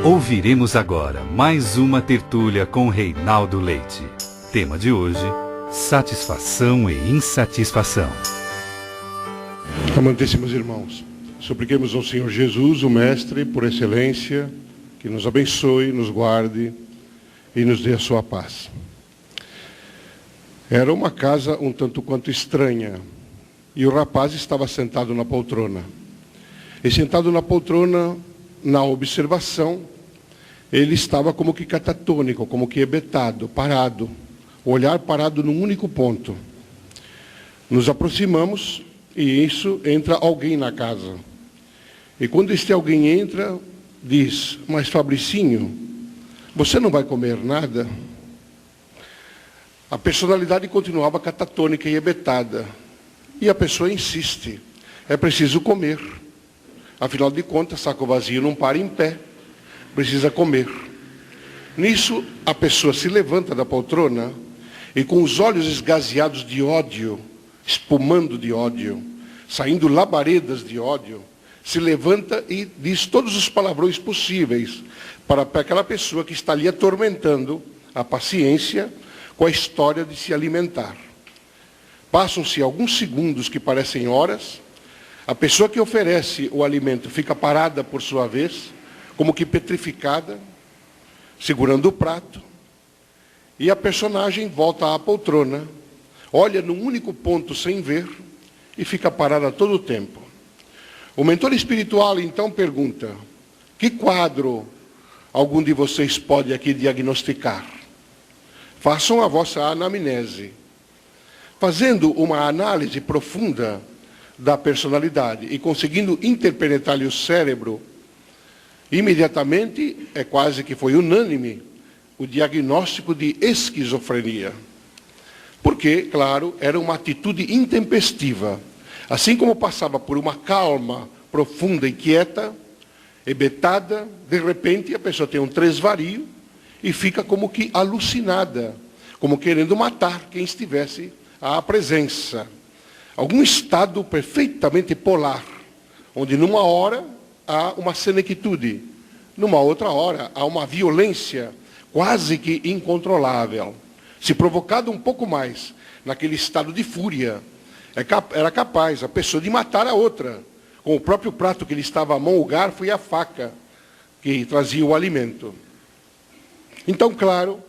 Ouviremos agora mais uma tertúlia com Reinaldo Leite. Tema de hoje: satisfação e insatisfação. Amantíssimos irmãos, supliquemos ao Senhor Jesus, o Mestre, por excelência, que nos abençoe, nos guarde e nos dê a sua paz. Era uma casa um tanto quanto estranha, e o rapaz estava sentado na poltrona. E sentado na poltrona, na observação, ele estava como que catatônico, como que hebetado, parado, o olhar parado num único ponto. Nos aproximamos e isso entra alguém na casa. E quando este alguém entra, diz: mas Fabricinho, você não vai comer nada? A personalidade continuava catatônica e hebetada. E a pessoa insiste: é preciso comer. Afinal de contas, saco vazio não para em pé. Precisa comer. Nisso, a pessoa se levanta da poltrona e, com os olhos esgazeados de ódio, espumando de ódio, saindo labaredas de ódio, se levanta e diz todos os palavrões possíveis para aquela pessoa que está ali atormentando a paciência com a história de se alimentar. Passam-se alguns segundos que parecem horas, a pessoa que oferece o alimento fica parada por sua vez, como que petrificada, segurando o prato, e a personagem volta à poltrona, olha num único ponto sem ver e fica parada todo o tempo. O mentor espiritual então pergunta: que quadro algum de vocês pode aqui diagnosticar? Façam a vossa anamnese. Fazendo uma análise profunda da personalidade e conseguindo interpenetrar-lhe o cérebro, imediatamente, é quase que foi unânime, o diagnóstico de esquizofrenia. Porque, claro, era uma atitude intempestiva. Assim como passava por uma calma profunda e quieta, hebetada, de repente a pessoa tem um tresvario e fica como que alucinada, como querendo matar quem estivesse à presença. Algum estado perfeitamente polar, onde numa hora há uma senectude, numa outra hora há uma violência quase que incontrolável. Se provocado um pouco mais naquele estado de fúria, era capaz a pessoa de matar a outra, com o próprio prato que lhe estava à mão, o garfo e a faca que trazia o alimento. Então, claro,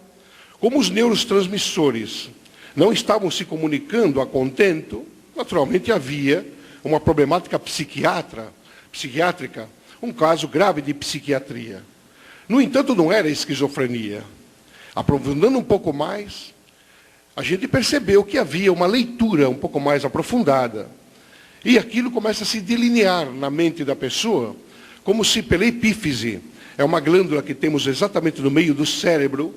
como os neurotransmissores não estavam se comunicando a contento, naturalmente havia uma problemática psiquiátrica, um caso grave de psiquiatria. No entanto, não era esquizofrenia. Aprofundando um pouco mais, a gente percebeu que havia uma leitura um pouco mais aprofundada. E aquilo começa a se delinear na mente da pessoa, como se pela epífise, é uma glândula que temos exatamente no meio do cérebro,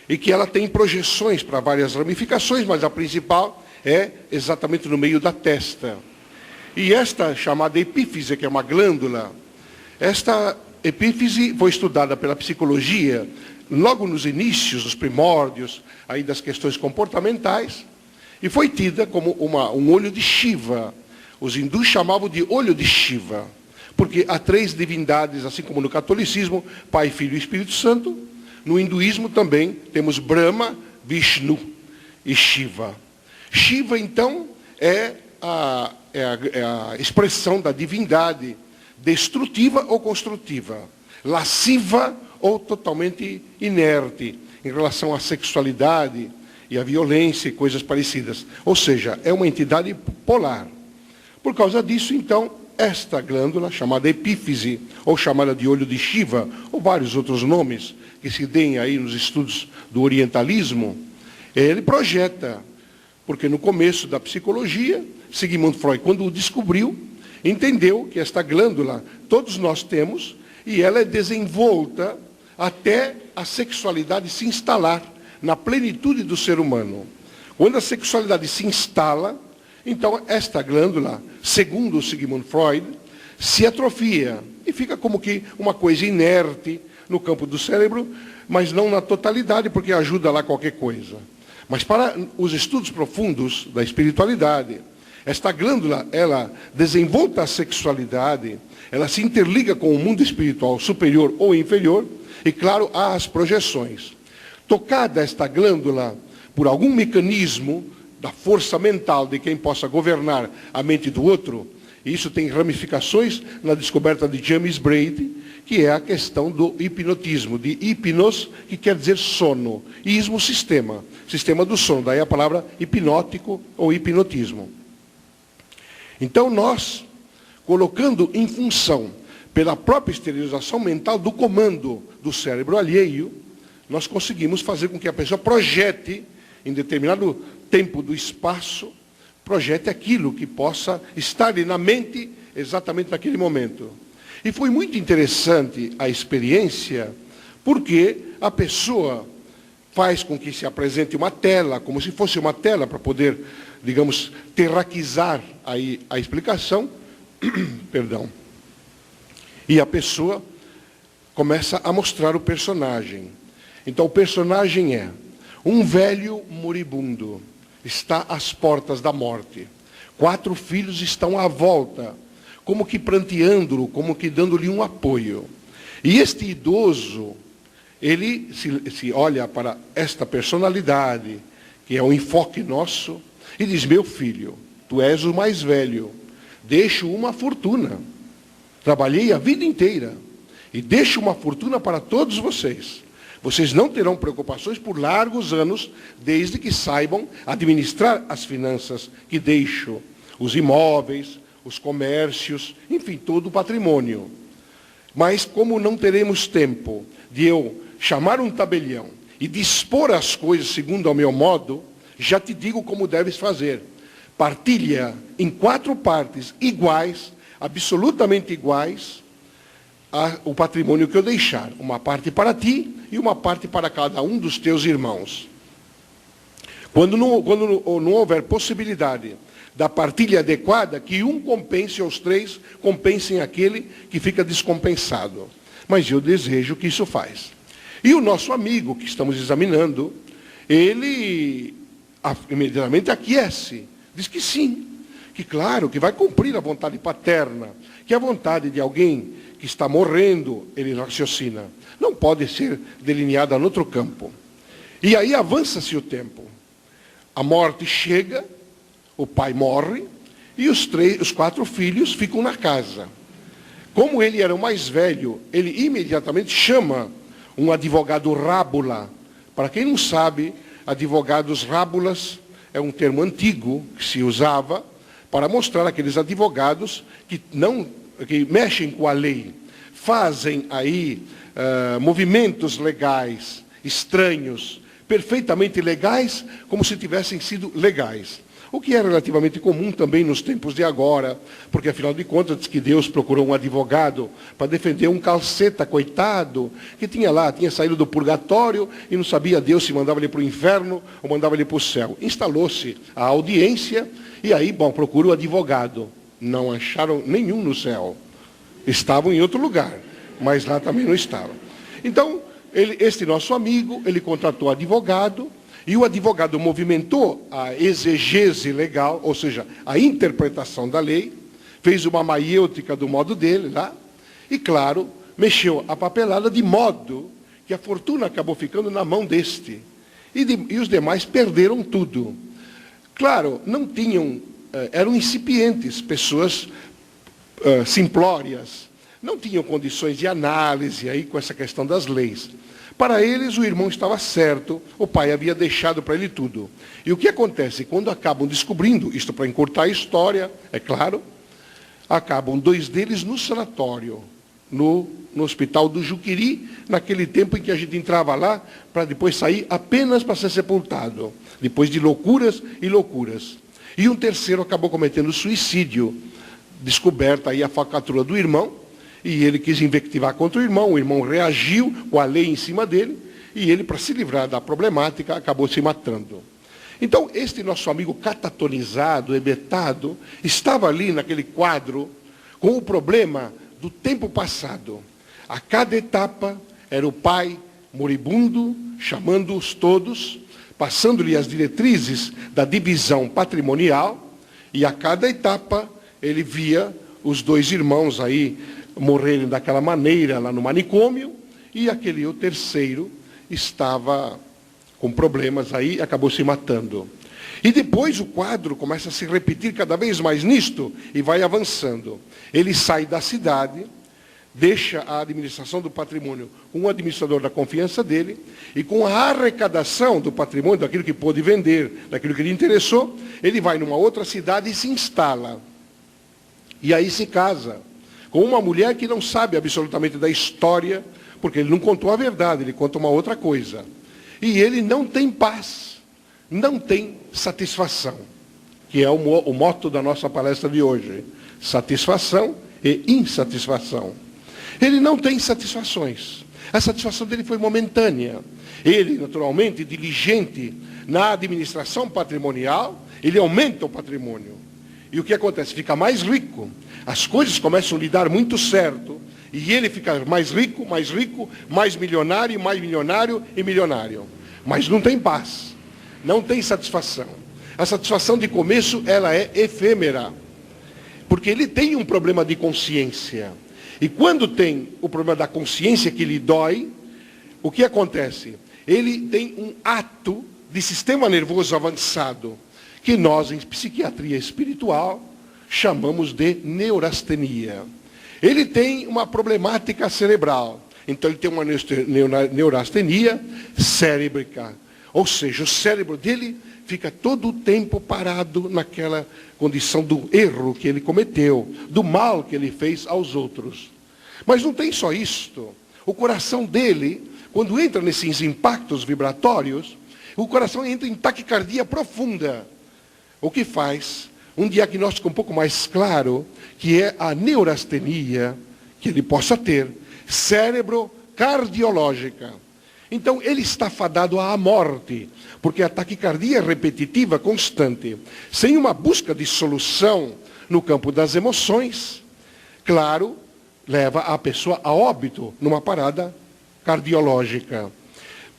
e que ela tem projeções para várias ramificações, mas a principal é exatamente no meio da testa. E esta chamada epífise, que é uma glândula, esta epífise foi estudada pela psicologia logo nos inícios, os primórdios aí das questões comportamentais, e foi tida como um olho de Shiva. Os hindus chamavam de olho de Shiva, porque há três divindades, assim como no catolicismo, Pai, Filho e Espírito Santo. No hinduísmo também temos Brahma, Vishnu e Shiva. Shiva, então, é a expressão da divindade, destrutiva ou construtiva, lasciva ou totalmente inerte em relação à sexualidade e à violência e coisas parecidas. Ou seja, é uma entidade polar. Por causa disso, então, esta glândula, chamada epífise, ou chamada de olho de Shiva, ou vários outros nomes que se deem aí nos estudos do orientalismo, ele projeta, porque no começo da psicologia, Sigmund Freud, quando o descobriu, entendeu que esta glândula todos nós temos, e ela é desenvolta até a sexualidade se instalar na plenitude do ser humano. Quando a sexualidade se instala, então esta glândula, segundo o Sigmund Freud, se atrofia e fica como que uma coisa inerte no campo do cérebro, mas não na totalidade, porque ajuda lá qualquer coisa. Mas para os estudos profundos da espiritualidade, esta glândula, ela desenvolta a sexualidade, ela se interliga com o mundo espiritual superior ou inferior, e claro, há as projeções. Tocada esta glândula por algum mecanismo da força mental de quem possa governar a mente do outro, e isso tem ramificações na descoberta de James Braid, que é a questão do hipnotismo, de hipnos, que quer dizer sono, e ismo, sistema, sistema do sono, daí a palavra hipnótico ou hipnotismo. Então nós, colocando em função, pela própria esterilização mental do comando do cérebro alheio, nós conseguimos fazer com que a pessoa projete, em determinado tempo do espaço, projete aquilo que possa estar ali na mente exatamente naquele momento. E foi muito interessante a experiência, porque a pessoa faz com que se apresente uma tela, como se fosse uma tela, para poder, digamos, terraquizar aí a explicação, perdão. E a pessoa começa a mostrar o personagem. Então o personagem é um velho moribundo, está às portas da morte. 4 filhos estão à volta, como que pranteando-o, como que dando-lhe um apoio. E este idoso, ele se olha para esta personalidade, que é o enfoque nosso, e diz: meu filho, tu és o mais velho, deixo uma fortuna. Trabalhei a vida inteira e deixo uma fortuna para todos vocês. Vocês não terão preocupações por largos anos, desde que saibam administrar as finanças que deixo, os imóveis, os comércios, enfim, todo o patrimônio. Mas como não teremos tempo de eu chamar um tabelião e dispor as coisas segundo ao meu modo, já te digo como deves fazer. Partilha em 4 partes iguais, absolutamente iguais, o patrimônio que eu deixar. Uma parte para ti e uma parte para cada um dos teus irmãos. Quando não houver possibilidade da partilha adequada, que um compense aos 3, compensem aquele que fica descompensado. Mas eu desejo que isso faz. E o nosso amigo que estamos examinando, ele imediatamente aquece, diz que sim, que claro, que vai cumprir a vontade paterna, que a vontade de alguém que está morrendo, ele raciocina, não pode ser delineada em outro campo. E aí avança-se o tempo. A morte chega, o pai morre, e os 4 filhos ficam na casa. Como ele era o mais velho, ele imediatamente chama um advogado rábula. Para quem não sabe, advogados rábulas é um termo antigo que se usava para mostrar aqueles advogados que mexem com a lei, fazem aí movimentos legais, estranhos, perfeitamente legais, como se tivessem sido legais. O que é relativamente comum também nos tempos de agora, porque afinal de contas diz que Deus procurou um advogado para defender um calceta, coitado, que tinha saído do purgatório e não sabia Deus se mandava ele para o inferno ou mandava ele para o céu. Instalou-se a audiência e aí, procura o advogado. Não acharam nenhum no céu. Estavam em outro lugar, mas lá também não estavam. Então, este nosso amigo, ele contratou advogado, e o advogado movimentou a exegese legal, ou seja, a interpretação da lei, fez uma maiêutica do modo dele lá, e claro, mexeu a papelada de modo que a fortuna acabou ficando na mão deste. E os demais perderam tudo. Claro, não tinham, eram incipientes, pessoas simplórias, não tinham condições de análise aí com essa questão das leis. Para eles, o irmão estava certo, o pai havia deixado para ele tudo. E o que acontece? Quando acabam descobrindo, isto para encurtar a história, é claro, acabam 2 deles no sanatório, no hospital do Juqueri, naquele tempo em que a gente entrava lá, para depois sair apenas para ser sepultado, depois de loucuras e loucuras. E um terceiro acabou cometendo suicídio, descoberta aí a falcatrua do irmão, e ele quis invectivar contra o irmão reagiu com a lei em cima dele, e ele, para se livrar da problemática, acabou se matando. Então, este nosso amigo catatonizado, hebetado, estava ali naquele quadro, com o problema do tempo passado. A cada etapa, era o pai moribundo, chamando-os todos, passando-lhe as diretrizes da divisão patrimonial, e a cada etapa, ele via os 2 irmãos aí, morrerem daquela maneira lá no manicômio, e o terceiro estava com problemas aí, acabou se matando. E depois o quadro começa a se repetir cada vez mais nisto, e vai avançando. Ele sai da cidade, deixa a administração do patrimônio com um administrador da confiança dele, e com a arrecadação do patrimônio, daquilo que pôde vender, daquilo que lhe interessou, ele vai numa outra cidade e se instala. E aí se casa com uma mulher que não sabe absolutamente da história, porque ele não contou a verdade, ele conta uma outra coisa. E ele não tem paz, não tem satisfação, que é o moto da nossa palestra de hoje. Satisfação e insatisfação. Ele não tem satisfações. A satisfação dele foi momentânea. Ele, naturalmente, diligente na administração patrimonial, ele aumenta o patrimônio. E o que acontece? Fica mais rico. As coisas começam a lhe dar muito certo. E ele fica mais rico, mais milionário e milionário. Mas não tem paz. Não tem satisfação. A satisfação de começo, ela é efêmera. Porque ele tem um problema de consciência. E quando tem o problema da consciência que lhe dói, o que acontece? Ele tem um ato de sistema nervoso avançado, que nós, em psiquiatria espiritual, chamamos de neurastenia. Ele tem uma problemática cerebral. Então, ele tem uma neurastenia cérebrica. Ou seja, o cérebro dele fica todo o tempo parado naquela condição do erro que ele cometeu, do mal que ele fez aos outros. Mas não tem só isto. O coração dele, quando entra nesses impactos vibratórios, o coração entra em taquicardia profunda. O que faz um diagnóstico um pouco mais claro, que é a neurastenia que ele possa ter, cérebro-cardiológica. Então, ele está fadado à morte, porque a taquicardia repetitiva constante, sem uma busca de solução no campo das emoções, claro, leva a pessoa a óbito numa parada cardiológica.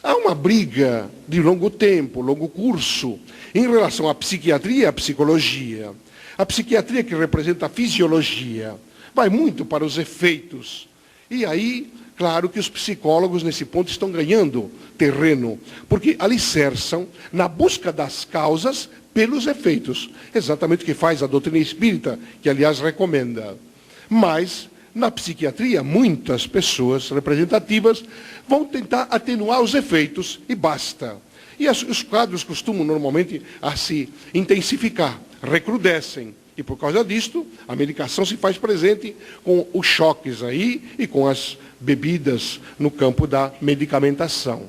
Há uma briga de longo tempo, longo curso, em relação à psiquiatria e à psicologia. A psiquiatria, que representa a fisiologia, vai muito para os efeitos. E aí, claro que os psicólogos, nesse ponto, estão ganhando terreno, porque alicerçam na busca das causas pelos efeitos. Exatamente o que faz a doutrina espírita, que, aliás, recomenda. Mas, na psiquiatria, muitas pessoas representativas vão tentar atenuar os efeitos e basta. E os quadros costumam, normalmente, a se intensificar, recrudescem. E, por causa disto, a medicação se faz presente com os choques aí e com as bebidas no campo da medicamentação.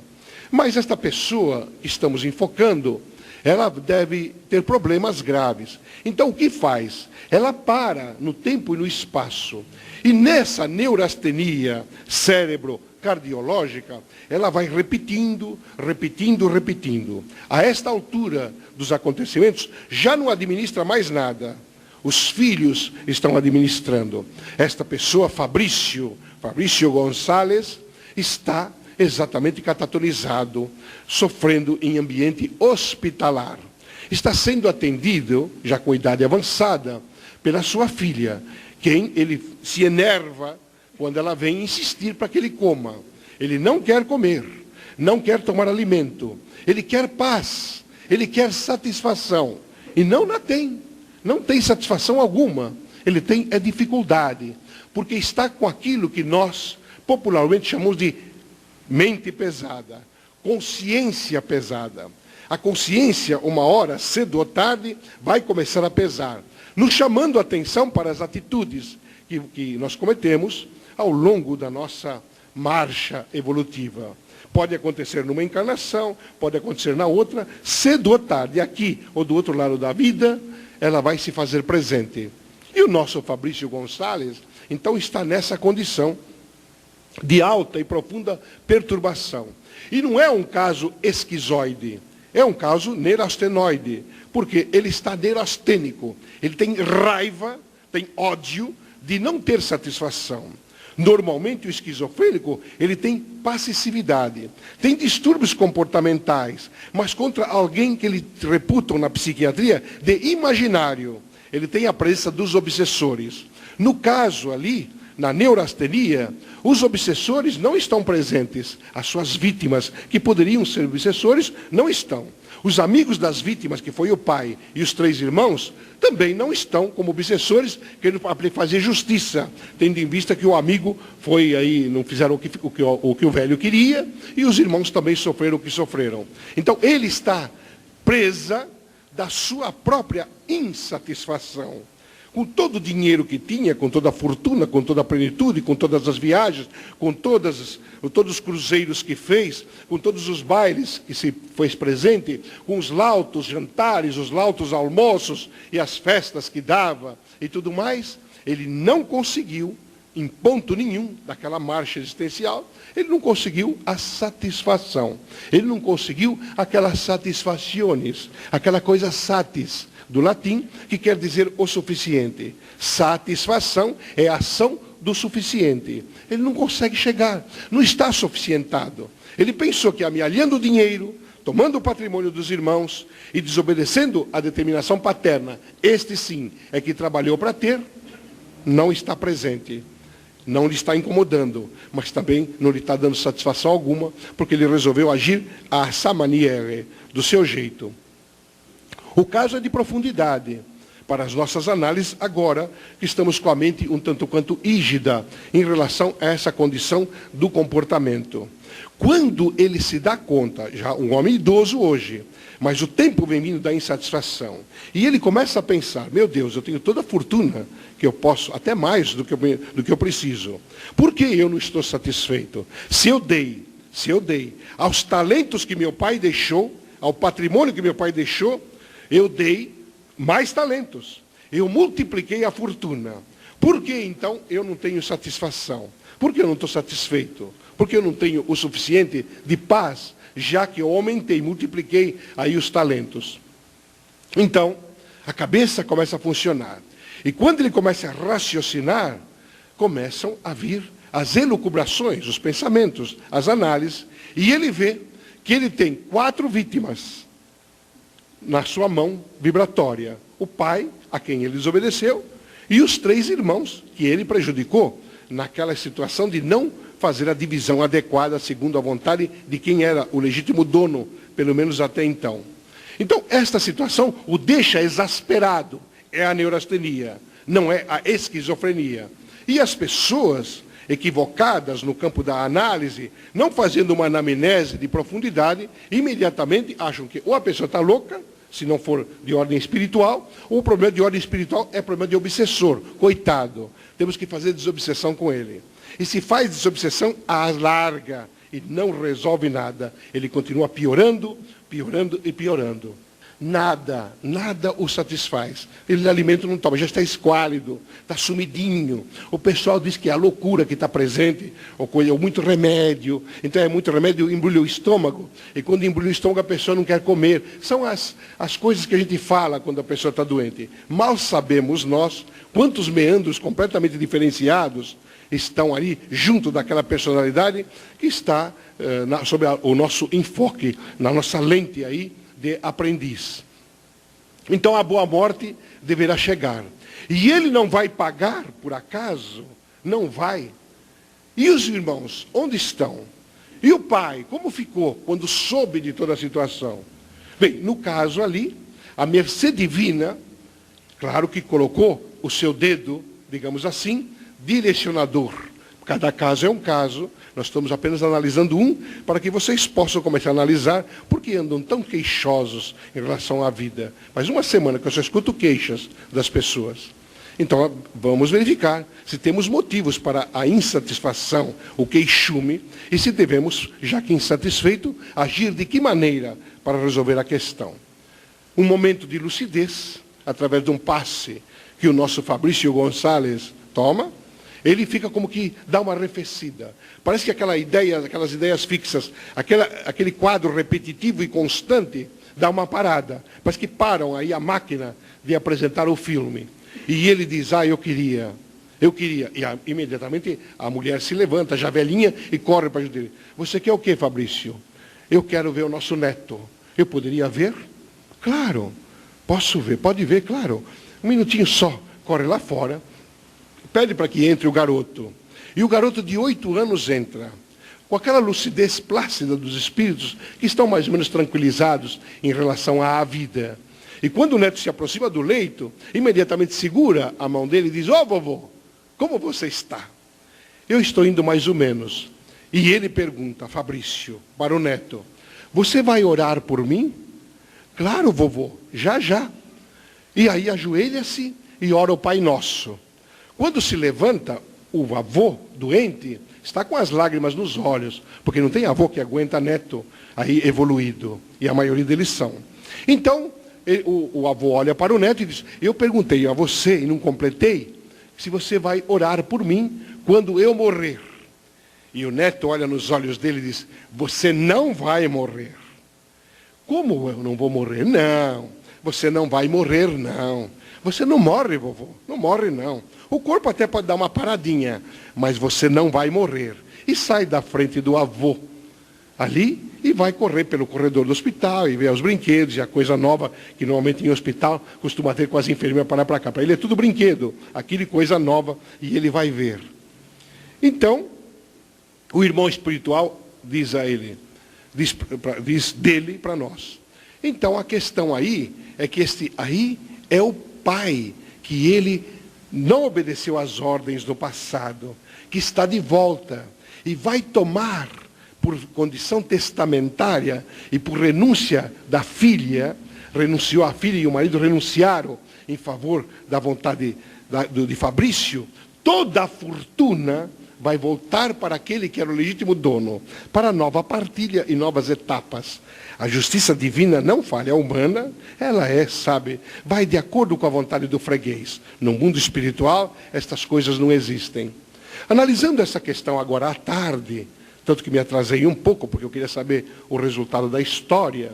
Mas esta pessoa que estamos enfocando, ela deve ter problemas graves. Então, o que faz? Ela para no tempo e no espaço. E nessa neurastenia cérebro-cardiológica, ela vai repetindo. A esta altura dos acontecimentos, já não administra mais nada. Os filhos estão administrando. Esta pessoa, Fabrício Gonçalves, está exatamente catatonizado, sofrendo em ambiente hospitalar. Está sendo atendido, já com idade avançada, pela sua filha, quem ele se enerva quando ela vem insistir para que ele coma. Ele não quer comer, não quer tomar alimento, ele quer paz, ele quer satisfação, e não a tem. Não tem satisfação alguma. Ele tem dificuldade, porque está com aquilo que nós popularmente chamamos de mente pesada, consciência pesada. A consciência, uma hora, cedo ou tarde, vai começar a pesar, nos chamando a atenção para as atitudes que nós cometemos ao longo da nossa marcha evolutiva. Pode acontecer numa encarnação, pode acontecer na outra, cedo ou tarde, aqui ou do outro lado da vida, ela vai se fazer presente. E o nosso Fabrício Gonçalves, então, está nessa condição de alta e profunda perturbação. E não é um caso esquizoide, é um caso neurastenoide, porque ele está neurastênico. Ele tem raiva, tem ódio de não ter satisfação. Normalmente, o esquizofrênico, ele tem passividade, tem distúrbios comportamentais, mas contra alguém que eles reputam na psiquiatria de imaginário. Ele tem a presença dos obsessores. No caso ali, na neurastenia, os obsessores não estão presentes. As suas vítimas, que poderiam ser obsessores, não estão. Os amigos das vítimas, que foi o pai e os 3 irmãos, também não estão como obsessores, querendo fazer justiça, tendo em vista que o amigo foi aí, não fizeram o que o velho queria, e os irmãos também sofreram o que sofreram. Então, ele está presa da sua própria insatisfação. Com todo o dinheiro que tinha, com toda a fortuna, com toda a plenitude, com todas as viagens, com todos os cruzeiros que fez, com todos os bailes que se fez presente, com os lautos jantares, os lautos almoços e as festas que dava e tudo mais, ele não conseguiu, em ponto nenhum daquela marcha existencial, ele não conseguiu a satisfação. Ele não conseguiu aquelas satisfações, aquela coisa satis, do latim, que quer dizer o suficiente. Satisfação é a ação do suficiente. Ele não consegue chegar, não está suficientado. Ele pensou que amealhando o dinheiro, tomando o patrimônio dos irmãos e desobedecendo a determinação paterna, este sim é que trabalhou para ter, não está presente. Não lhe está incomodando, mas também não lhe está dando satisfação alguma, porque ele resolveu agir à sa manière, do seu jeito. O caso é de profundidade para as nossas análises agora que estamos com a mente um tanto quanto rígida em relação a essa condição do comportamento. Quando ele se dá conta, já um homem idoso hoje, mas o tempo vem vindo da insatisfação, e ele começa a pensar, meu Deus, eu tenho toda a fortuna que eu posso, até mais do que eu preciso. Por que eu não estou satisfeito? Se eu dei aos talentos que meu pai deixou, ao patrimônio que meu pai deixou, eu dei mais talentos. Eu multipliquei a fortuna. Por que, então, eu não tenho satisfação? Por que eu não estou satisfeito? Porque eu não tenho o suficiente de paz, já que eu aumentei, multipliquei aí os talentos. Então, a cabeça começa a funcionar. E quando ele começa a raciocinar, começam a vir as elucubrações, os pensamentos, as análises, e ele vê que ele tem 4 vítimas na sua mão vibratória. O pai, a quem ele desobedeceu, e os 3 irmãos que ele prejudicou naquela situação de não fazer a divisão adequada segundo a vontade de quem era o legítimo dono, pelo menos até então. Então, esta situação o deixa exasperado. É a neurastenia, não é a esquizofrenia. E as pessoas equivocadas no campo da análise, não fazendo uma anamnese de profundidade, imediatamente acham que ou a pessoa está louca, se não for de ordem espiritual, ou o problema de ordem espiritual é problema de obsessor. Coitado, temos que fazer desobsessão com ele. E se faz desobsessão, alarga e não resolve nada. Ele continua piorando, piorando e piorando. Nada o satisfaz. Ele de alimento não toma, já está esquálido, está sumidinho. O pessoal diz que é a loucura que está presente, ou muito remédio. Então é muito remédio, embrulha o estômago. E quando embrulha o estômago, a pessoa não quer comer. São as coisas que a gente fala quando a pessoa está doente. Mal sabemos nós quantos meandros completamente diferenciados estão ali junto daquela personalidade que está sob o nosso enfoque, na nossa lente aí, de aprendiz. Então a boa morte deverá chegar. E ele não vai pagar, por acaso? Não vai. E os irmãos, onde estão? E o pai, como ficou quando soube de toda a situação? Bem, no caso ali, a mercê divina, claro que colocou o seu dedo, digamos assim, direcionador. Cada caso é um caso, nós estamos apenas analisando um, para que vocês possam começar a analisar por que andam tão queixosos em relação à vida. Faz uma semana que eu só escuto queixas das pessoas. Então, vamos verificar se temos motivos para a insatisfação, o queixume, e se devemos, já que insatisfeito, agir de que maneira para resolver a questão. Um momento de lucidez, através de um passe que o nosso Fabrício Gonçalves toma, ele fica como que dá uma arrefecida. Parece que aquelas ideias fixas, aquele quadro repetitivo e constante, dá uma parada. Parece que param aí a máquina de apresentar o filme. E ele diz, eu queria. E imediatamente a mulher se levanta, já velhinha, e corre para ajudar ele. Você quer o quê, Fabrício? Eu quero ver o nosso neto. Eu poderia ver? Claro. Posso ver? Pode ver, claro. Um minutinho só. Corre lá fora. pede para que entre o garoto. E o garoto de 8 anos entra, com aquela lucidez plácida dos espíritos que estão mais ou menos tranquilizados em relação à vida. E quando o neto se aproxima do leito, imediatamente segura a mão dele e diz: "Ó, vovô, como você está?" "Eu estou indo mais ou menos." E ele pergunta, Fabrício, para o neto: "Você vai orar por mim?" "Claro, vovô, já, já." E aí ajoelha-se e ora o Pai Nosso. Quando se levanta, o avô doente está com as lágrimas nos olhos, porque não tem avô que aguenta neto aí evoluído, e a maioria deles são. Então, o avô olha para o neto e diz: "Eu perguntei a você, e não completei, se você vai orar por mim quando eu morrer." E o neto olha nos olhos dele e diz: "Você não vai morrer." "Como eu não vou morrer?" "Não, você não vai morrer, não. Você não morre, vovô, não morre, não. O corpo até pode dar uma paradinha, mas você não vai morrer." E sai da frente do avô ali e vai correr pelo corredor do hospital e ver os brinquedos e a coisa nova que normalmente em hospital costuma ter com as enfermeiras para lá para cá. Para ele é tudo brinquedo, aquilo coisa nova, e ele vai ver. Então, o irmão espiritual diz a ele, diz dele para nós: "Então a questão aí é que este aí é o pai que ele não obedeceu às ordens do passado, que está de volta e vai tomar, por condição testamentária e por renúncia da filha, renunciou a filha e o marido renunciaram em favor da vontade de Fabrício, toda a fortuna vai voltar para aquele que era o legítimo dono, para nova partilha e novas etapas. A justiça divina não falha, a humana, ela sabe, vai de acordo com a vontade do freguês. No mundo espiritual, estas coisas não existem." Analisando essa questão agora à tarde, tanto que me atrasei um pouco, porque eu queria saber o resultado da história,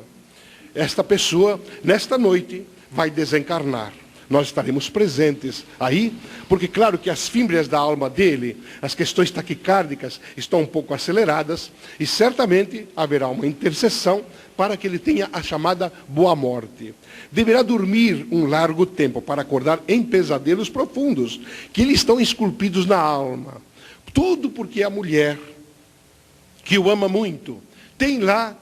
esta pessoa, nesta noite, vai desencarnar. Nós estaremos presentes aí, porque claro que as fímbrias da alma dele, as questões taquicárdicas estão um pouco aceleradas, e certamente haverá uma intercessão para que ele tenha a chamada boa morte. Deverá dormir um largo tempo para acordar em pesadelos profundos, que lhe estão esculpidos na alma. Tudo porque a mulher, que o ama muito, tem lá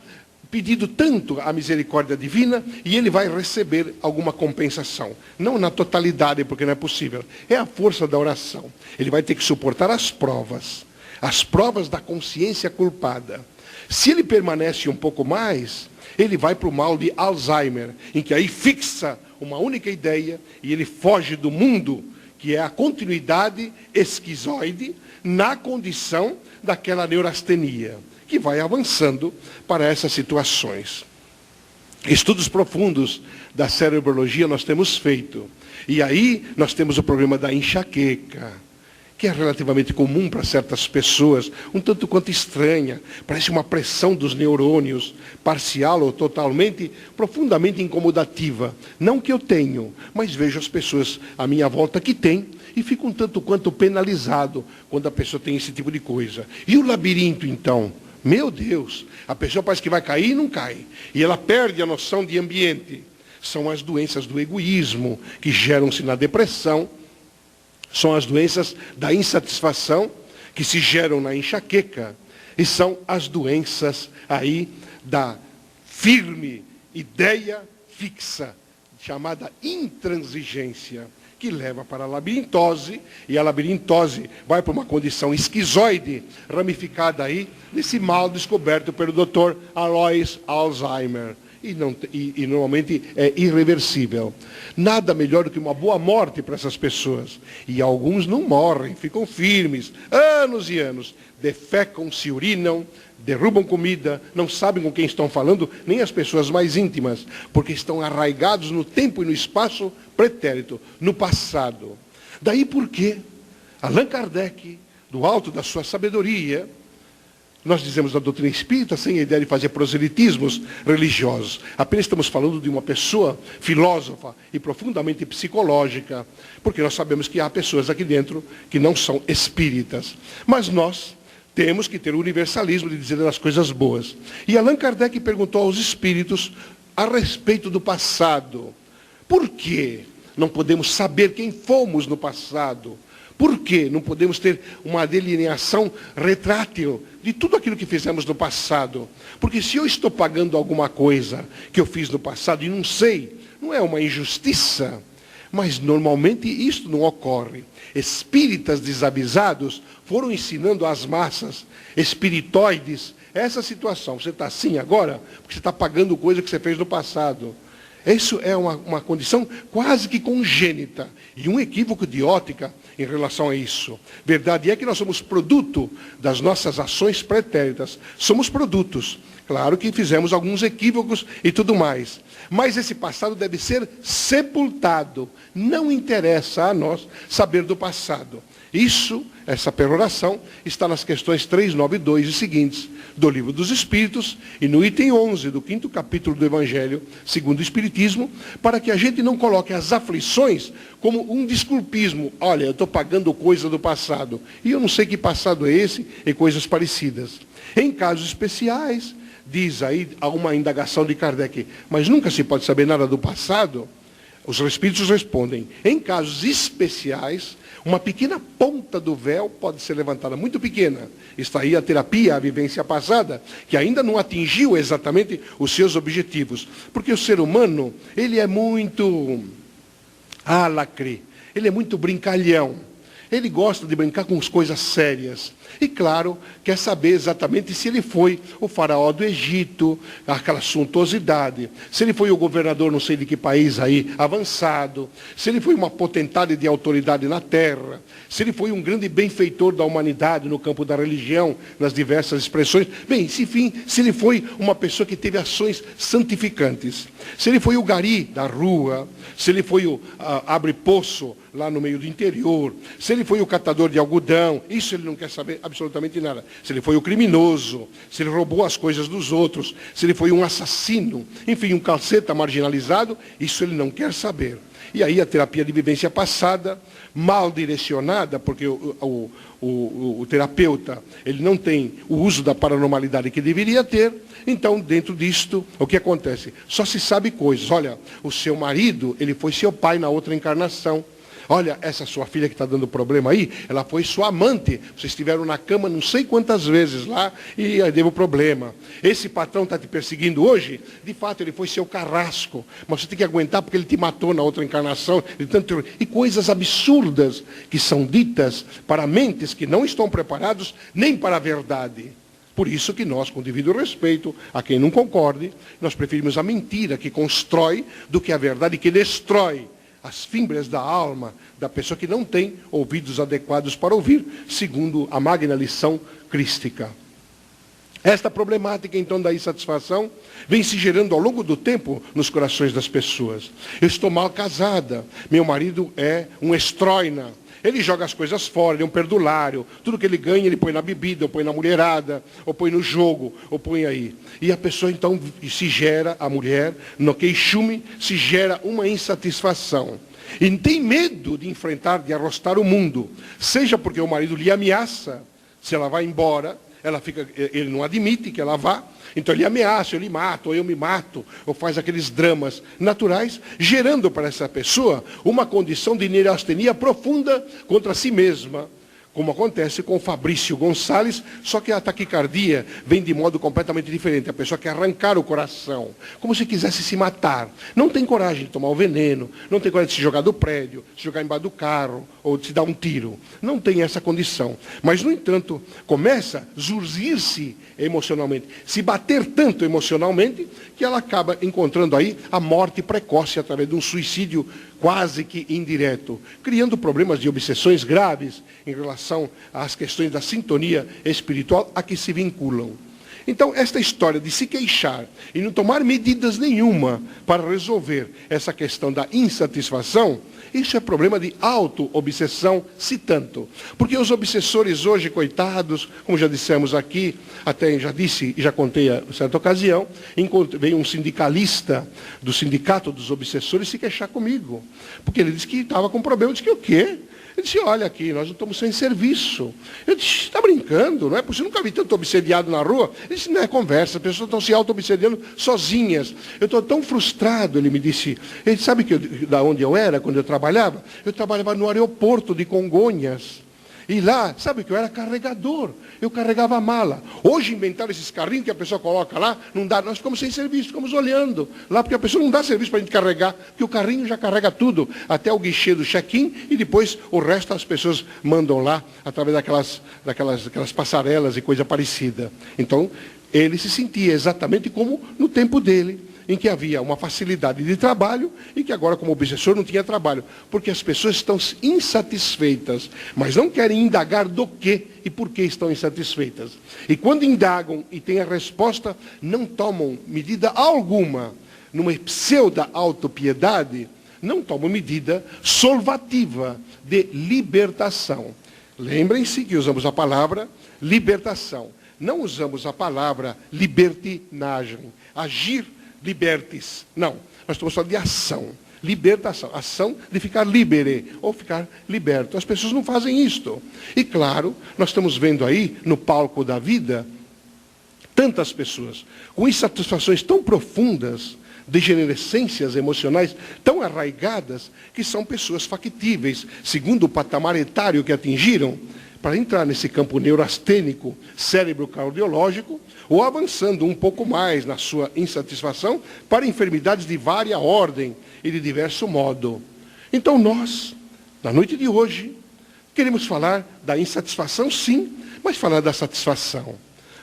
pedido tanto a misericórdia divina, e ele vai receber alguma compensação. Não na totalidade, porque não é possível. É a força da oração. Ele vai ter que suportar as provas da consciência culpada. Se ele permanece um pouco mais, ele vai para o mal de Alzheimer, em que aí fixa uma única ideia, e ele foge do mundo, que é a continuidade esquizoide, na condição daquela neurastenia, que vai avançando para essas situações. Estudos profundos da cerebrologia nós temos feito. E aí nós temos o problema da enxaqueca, que é relativamente comum para certas pessoas, um tanto quanto estranha. Parece uma pressão dos neurônios, parcial ou totalmente, profundamente incomodativa. Não que eu tenho, mas vejo as pessoas à minha volta que têm, e fico um tanto quanto penalizado quando a pessoa tem esse tipo de coisa. E o labirinto, então? Meu Deus, a pessoa parece que vai cair e não cai. E ela perde a noção de ambiente. São as doenças do egoísmo que geram-se na depressão. São as doenças da insatisfação que se geram na enxaqueca. E são as doenças aí da firme ideia fixa, chamada intransigência, que leva para a labirintose, e a labirintose vai para uma condição esquizoide, ramificada aí nesse mal descoberto pelo Dr. Alois Alzheimer. E normalmente é irreversível. Nada melhor do que uma boa morte para essas pessoas. E alguns não morrem, ficam firmes, anos e anos, defecam, se urinam, derrubam comida, não sabem com quem estão falando, nem as pessoas mais íntimas, porque estão arraigados no tempo e no espaço pretérito, no passado. Daí porque Allan Kardec, do alto da sua sabedoria, nós dizemos da doutrina espírita, sem a ideia de fazer proselitismos religiosos. Apenas estamos falando de uma pessoa filósofa e profundamente psicológica, porque nós sabemos que há pessoas aqui dentro que não são espíritas. Mas nós temos que ter o universalismo de dizer as coisas boas. E Allan Kardec perguntou aos espíritos a respeito do passado. Por que não podemos saber quem fomos no passado? Por que não podemos ter uma delineação retrátil de tudo aquilo que fizemos no passado? Porque se eu estou pagando alguma coisa que eu fiz no passado e não sei, não é uma injustiça? Mas normalmente isso não ocorre. Espíritas desavisados foram ensinando às massas, espiritoides, essa situação. Você está assim agora porque você está pagando coisa que você fez no passado. Isso é uma condição quase que congênita e um equívoco de ótica em relação a isso. Verdade é que nós somos produto das nossas ações pretéritas. Somos produtos. Claro que fizemos alguns equívocos e tudo mais. Mas esse passado deve ser sepultado. Não interessa a nós saber do passado. Isso, essa peroração, está nas questões 392 e seguintes do Livro dos Espíritos e no item 11 do 5º capítulo do Evangelho segundo o Espiritismo, para que a gente não coloque as aflições como um desculpismo. Olha, eu estou pagando coisa do passado e eu não sei que passado é esse e coisas parecidas. Em casos especiais, diz aí uma indagação de Kardec, mas nunca se pode saber nada do passado? Os Espíritos respondem, em casos especiais, uma pequena ponta do véu pode ser levantada, muito pequena. Está aí a terapia, a vivência passada, que ainda não atingiu exatamente os seus objetivos. Porque o ser humano, ele é muito alacre, ele é muito brincalhão. Ele gosta de brincar com as coisas sérias. E, claro, quer saber exatamente se ele foi o faraó do Egito, aquela suntuosidade. Se ele foi o governador não sei de que país aí, avançado. Se ele foi uma potentade de autoridade na terra. Se ele foi um grande benfeitor da humanidade no campo da religião, nas diversas expressões. Bem, enfim, se ele foi uma pessoa que teve ações santificantes. Se ele foi o gari da rua. Se ele foi o abre-poço lá no meio do interior. Se ele foi o catador de algodão. Isso ele não quer saber absolutamente nada. Se ele foi o criminoso, se ele roubou as coisas dos outros, se ele foi um assassino, enfim, um calceta marginalizado, isso ele não quer saber. E aí a terapia de vivência passada, mal direcionada, porque o terapeuta ele não tem o uso da paranormalidade que deveria ter, então dentro disto, o que acontece? Só se sabe coisas. Olha, o seu marido, ele foi seu pai na outra encarnação. Olha, essa sua filha que está dando problema aí, ela foi sua amante. Vocês estiveram na cama não sei quantas vezes lá e aí deu problema. Esse patrão está te perseguindo hoje, de fato ele foi seu carrasco. Mas você tem que aguentar porque ele te matou na outra encarnação. E coisas absurdas que são ditas para mentes que não estão preparados nem para a verdade. Por isso que nós, com devido respeito a quem não concorde, nós preferimos a mentira que constrói do que a verdade que destrói as fímbrias da alma da pessoa que não tem ouvidos adequados para ouvir, segundo a magna lição crística. Esta problemática, então, da insatisfação vem se gerando ao longo do tempo nos corações das pessoas. Eu estou mal casada, meu marido é um estroina, ele joga as coisas fora, ele é um perdulário, tudo que ele ganha ele põe na bebida, ou põe na mulherada, ou põe no jogo, ou põe aí. E a pessoa então se gera, a mulher, no queixume, se gera uma insatisfação. E tem medo de enfrentar, de arrostar o mundo, seja porque o marido lhe ameaça, se ela vai embora, ele não admite que ela vá, então ele ameaça, eu lhe mato, ou eu me mato, ou faz aqueles dramas naturais, gerando para essa pessoa uma condição de neurastenia profunda contra si mesma, como acontece com o Fabrício Gonçalves, só que a taquicardia vem de modo completamente diferente. A pessoa quer arrancar o coração, como se quisesse se matar. Não tem coragem de tomar o veneno, não tem coragem de se jogar do prédio, se jogar embaixo do carro, ou de se dar um tiro. Não tem essa condição. Mas, no entanto, começa a zurzir-se emocionalmente, se bater tanto emocionalmente, que ela acaba encontrando aí a morte precoce através de um suicídio quase que indireto, criando problemas de obsessões graves em relação às questões da sintonia espiritual a que se vinculam. Então, esta história de se queixar e não tomar medidas nenhuma para resolver essa questão da insatisfação, isso é problema de auto-obsessão, se tanto. Porque os obsessores hoje, coitados, como já dissemos aqui, até já disse e já contei a certa ocasião, veio um sindicalista do sindicato dos obsessores se queixar comigo. Porque ele disse que estava com problema. Eu disse que o quê? Ele disse, olha aqui, nós não estamos sem serviço. Eu disse, está brincando, não é possível, nunca vi tanto obsediado na rua. Ele disse, não é conversa, as pessoas estão se auto-obsediando sozinhas. Eu estou tão frustrado, ele me disse. Ele sabe da onde eu era, quando eu trabalhava? Eu trabalhava no aeroporto de Congonhas. E lá, sabe o que eu era? Carregador. Eu carregava a mala. Hoje inventaram esses carrinhos que a pessoa coloca lá, não dá, nós ficamos sem serviço, ficamos olhando lá, porque a pessoa não dá serviço para a gente carregar, porque o carrinho já carrega tudo, até o guichê do check-in, e depois o resto as pessoas mandam lá, através daquelas passarelas e coisa parecida. Então, ele se sentia exatamente como no tempo dele, em que havia uma facilidade de trabalho e que agora, como obsessor, não tinha trabalho. Porque as pessoas estão insatisfeitas, mas não querem indagar do que e por que estão insatisfeitas. E quando indagam e têm a resposta, não tomam medida alguma, numa pseudo-autopiedade, não tomam medida solvativa de libertação. Lembrem-se que usamos a palavra libertação. Não usamos a palavra libertinagem, agir libertis. Não, nós estamos falando de ação, libertação, ação de ficar libere, ou ficar liberto. As pessoas não fazem isto. E claro, nós estamos vendo aí, no palco da vida, tantas pessoas com insatisfações tão profundas, degenerescências emocionais tão arraigadas, que são pessoas factíveis, segundo o patamar etário que atingiram, para entrar nesse campo neurastênico, cérebro cardiológico, ou avançando um pouco mais na sua insatisfação para enfermidades de vária ordem e de diverso modo. Então nós, na noite de hoje, queremos falar da insatisfação, sim, mas falar da satisfação.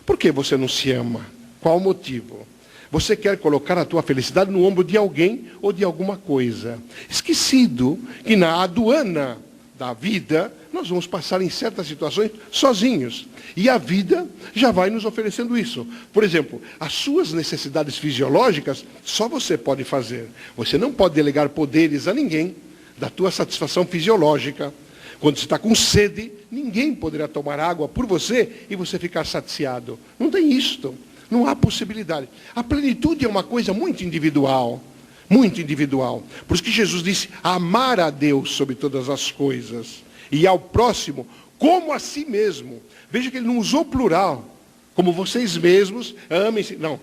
Por que você não se ama? Qual o motivo? Você quer colocar a tua felicidade no ombro de alguém ou de alguma coisa. Esquecido que na aduana da vida, nós vamos passar em certas situações sozinhos. E a vida já vai nos oferecendo isso. Por exemplo, as suas necessidades fisiológicas, só você pode fazer. Você não pode delegar poderes a ninguém da tua satisfação fisiológica. Quando você está com sede, ninguém poderá tomar água por você e você ficar saciado. Não tem isto. Não há possibilidade. A plenitude é uma coisa muito individual. Muito individual. Por isso que Jesus disse, amar a Deus sobre todas as coisas. E ao próximo, como a si mesmo. Veja que ele não usou plural. Como vocês mesmos, amem-se. Não,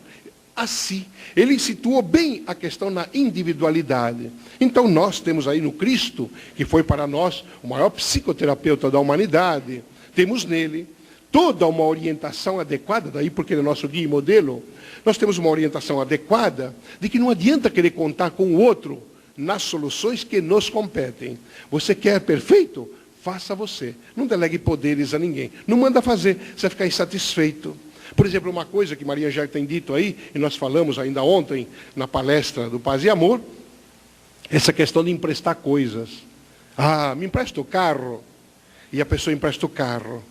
a si. Ele situou bem a questão na individualidade. Então nós temos aí no Cristo, que foi para nós o maior psicoterapeuta da humanidade, temos nele toda uma orientação adequada, daí porque ele é nosso guia e modelo, nós temos uma orientação adequada de que não adianta querer contar com o outro nas soluções que nos competem. Você quer perfeito? Faça você. Não delegue poderes a ninguém. Não manda fazer, você vai ficar insatisfeito. Por exemplo, uma coisa que Maria já tem dito aí, e nós falamos ainda ontem na palestra do Paz e Amor, essa questão de emprestar coisas. Ah, me empresta o carro. E a pessoa empresta o carro.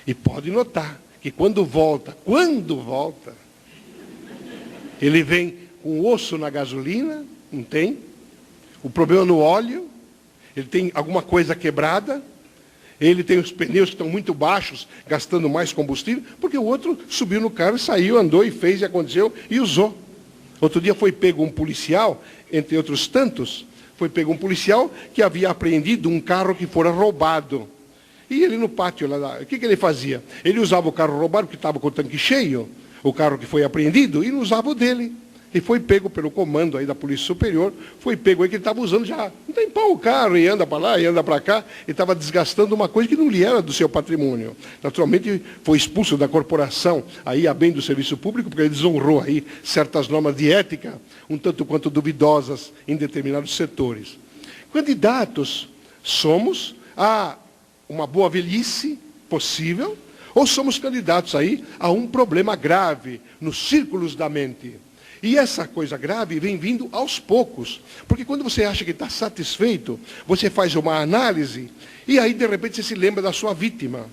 E pode notar que quando volta, ele vem com osso na gasolina, não tem? O problema no óleo, ele tem alguma coisa quebrada, ele tem os pneus que estão muito baixos, gastando mais combustível, porque o outro subiu no carro, saiu, andou e fez e aconteceu e usou. Outro dia foi pego um policial, entre outros tantos, foi pego um policial que havia apreendido um carro que fora roubado. E ele no pátio, lá, o que ele fazia? Ele usava o carro roubado, porque estava com o tanque cheio, o carro que foi apreendido, e não usava o dele. E foi pego pelo comando aí da Polícia Superior, foi pego aí que ele estava usando já. Não tem pau o carro, e anda para lá, e anda para cá, e estava desgastando uma coisa que não lhe era do seu patrimônio. Naturalmente, foi expulso da corporação, aí a bem do serviço público, porque ele desonrou aí certas normas de ética, um tanto quanto duvidosas em determinados setores. Candidatos somos a uma boa velhice possível, ou somos candidatos aí a um problema grave nos círculos da mente. E essa coisa grave vem vindo aos poucos. Porque quando você acha que está satisfeito, você faz uma análise, e aí de repente você se lembra da sua vítima.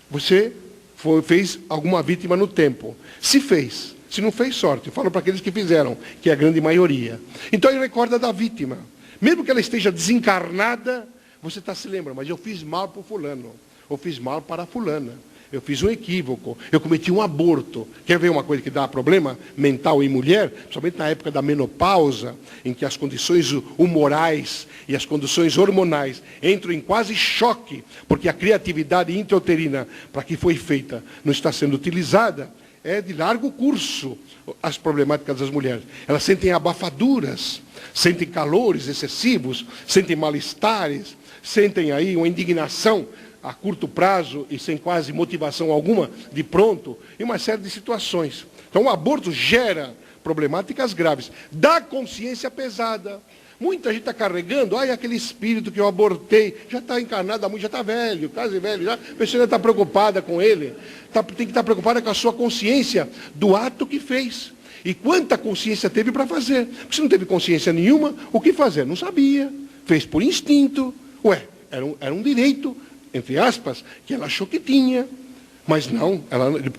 Você fez alguma vítima no tempo. Se fez, se não fez, sorte. Eu falo para aqueles que fizeram, que é a grande maioria. Então ele recorda da vítima. Mesmo que ela esteja desencarnada, você se lembra, mas eu fiz mal para o fulano, ou fiz mal para a fulana. eu fiz um equívoco, eu cometi um aborto. Quer ver uma coisa que dá problema mental em mulher? Principalmente na época da menopausa, em que as condições humorais e as condições hormonais entram em quase choque, porque a criatividade intrauterina para que foi feita não está sendo utilizada, é de largo curso as problemáticas das mulheres. Elas sentem abafaduras, sentem calores excessivos, sentem mal-estares, sentem aí uma indignação a curto prazo e sem quase motivação alguma, de pronto, em uma série de situações. Então, o aborto gera problemáticas graves, dá consciência pesada. Muita gente está carregando, aquele espírito que eu abortei, já está encarnado há muito, já está velho, quase velho, já, a pessoa já está preocupada com ele, tem que estar preocupada com a sua consciência do ato que fez. E quanta consciência teve para fazer? Porque se não teve consciência nenhuma, o que fazer? Não sabia, fez por instinto. Era um direito, entre aspas, que ela achou que tinha. Mas não,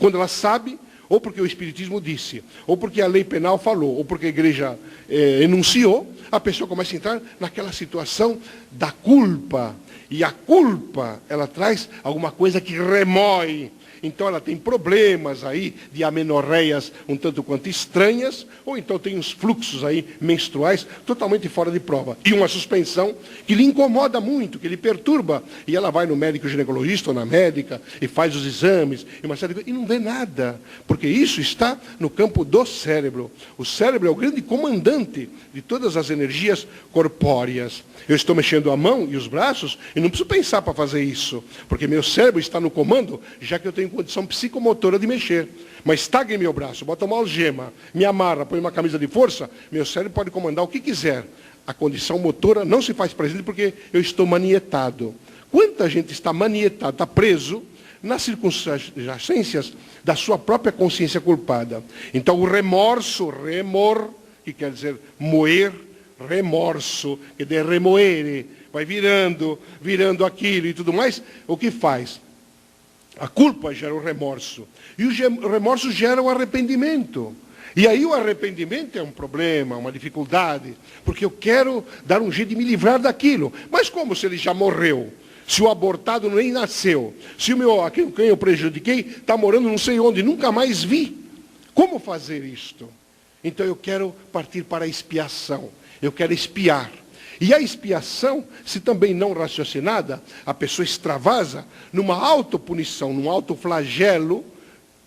quando ela sabe, ou porque o Espiritismo disse, ou porque a lei penal falou, ou porque a igreja enunciou, a pessoa começa a entrar naquela situação da culpa. E a culpa, ela traz alguma coisa que remói. Então ela tem problemas aí de amenorreias um tanto quanto estranhas, ou então tem uns fluxos aí menstruais totalmente fora de prova. E uma suspensão que lhe incomoda muito, que lhe perturba. E ela vai no médico ginecologista ou na médica e faz os exames e uma série de coisas, e não vê nada, porque isso está no campo do cérebro. O cérebro é o grande comandante de todas as energias corpóreas. Eu estou mexendo a mão e os braços e não preciso pensar para fazer isso, porque meu cérebro está no comando, já que eu tenho condição psicomotora de mexer. Mas estague meu braço, bota uma algema, me amarra, põe uma camisa de força, meu cérebro pode comandar o que quiser. A condição motora não se faz presente porque eu estou manietado. Quanta gente está manietado, está preso nas circunstâncias da sua própria consciência culpada. Então o remorso, remor, que quer dizer moer, remorso, que de remoere, vai virando aquilo e tudo mais, o que faz? A culpa gera o remorso. E o remorso gera o arrependimento. E aí o arrependimento é um problema, uma dificuldade, porque eu quero dar um jeito de me livrar daquilo. Mas como se ele já morreu? Se o abortado nem nasceu? Se quem eu prejudiquei está morando não sei onde, nunca mais vi? Como fazer isto? Então eu quero partir para a expiação. Eu quero expiar. E a expiação, se também não raciocinada, a pessoa extravasa numa autopunição, num autoflagelo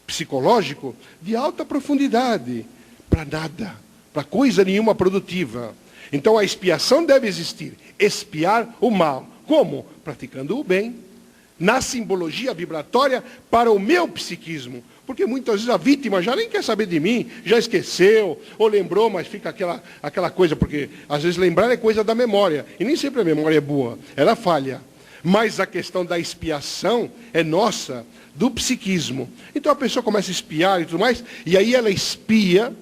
psicológico de alta profundidade, para nada, para coisa nenhuma produtiva. Então a expiação deve existir, expiar o mal. Como? Praticando o bem, na simbologia vibratória para o meu psiquismo. Porque muitas vezes a vítima já nem quer saber de mim, já esqueceu, ou lembrou, mas fica aquela coisa, porque às vezes lembrar é coisa da memória, e nem sempre a memória é boa, ela falha. Mas a questão da expiação é nossa, do psiquismo. Então a pessoa começa a espiar e tudo mais, e aí ela expia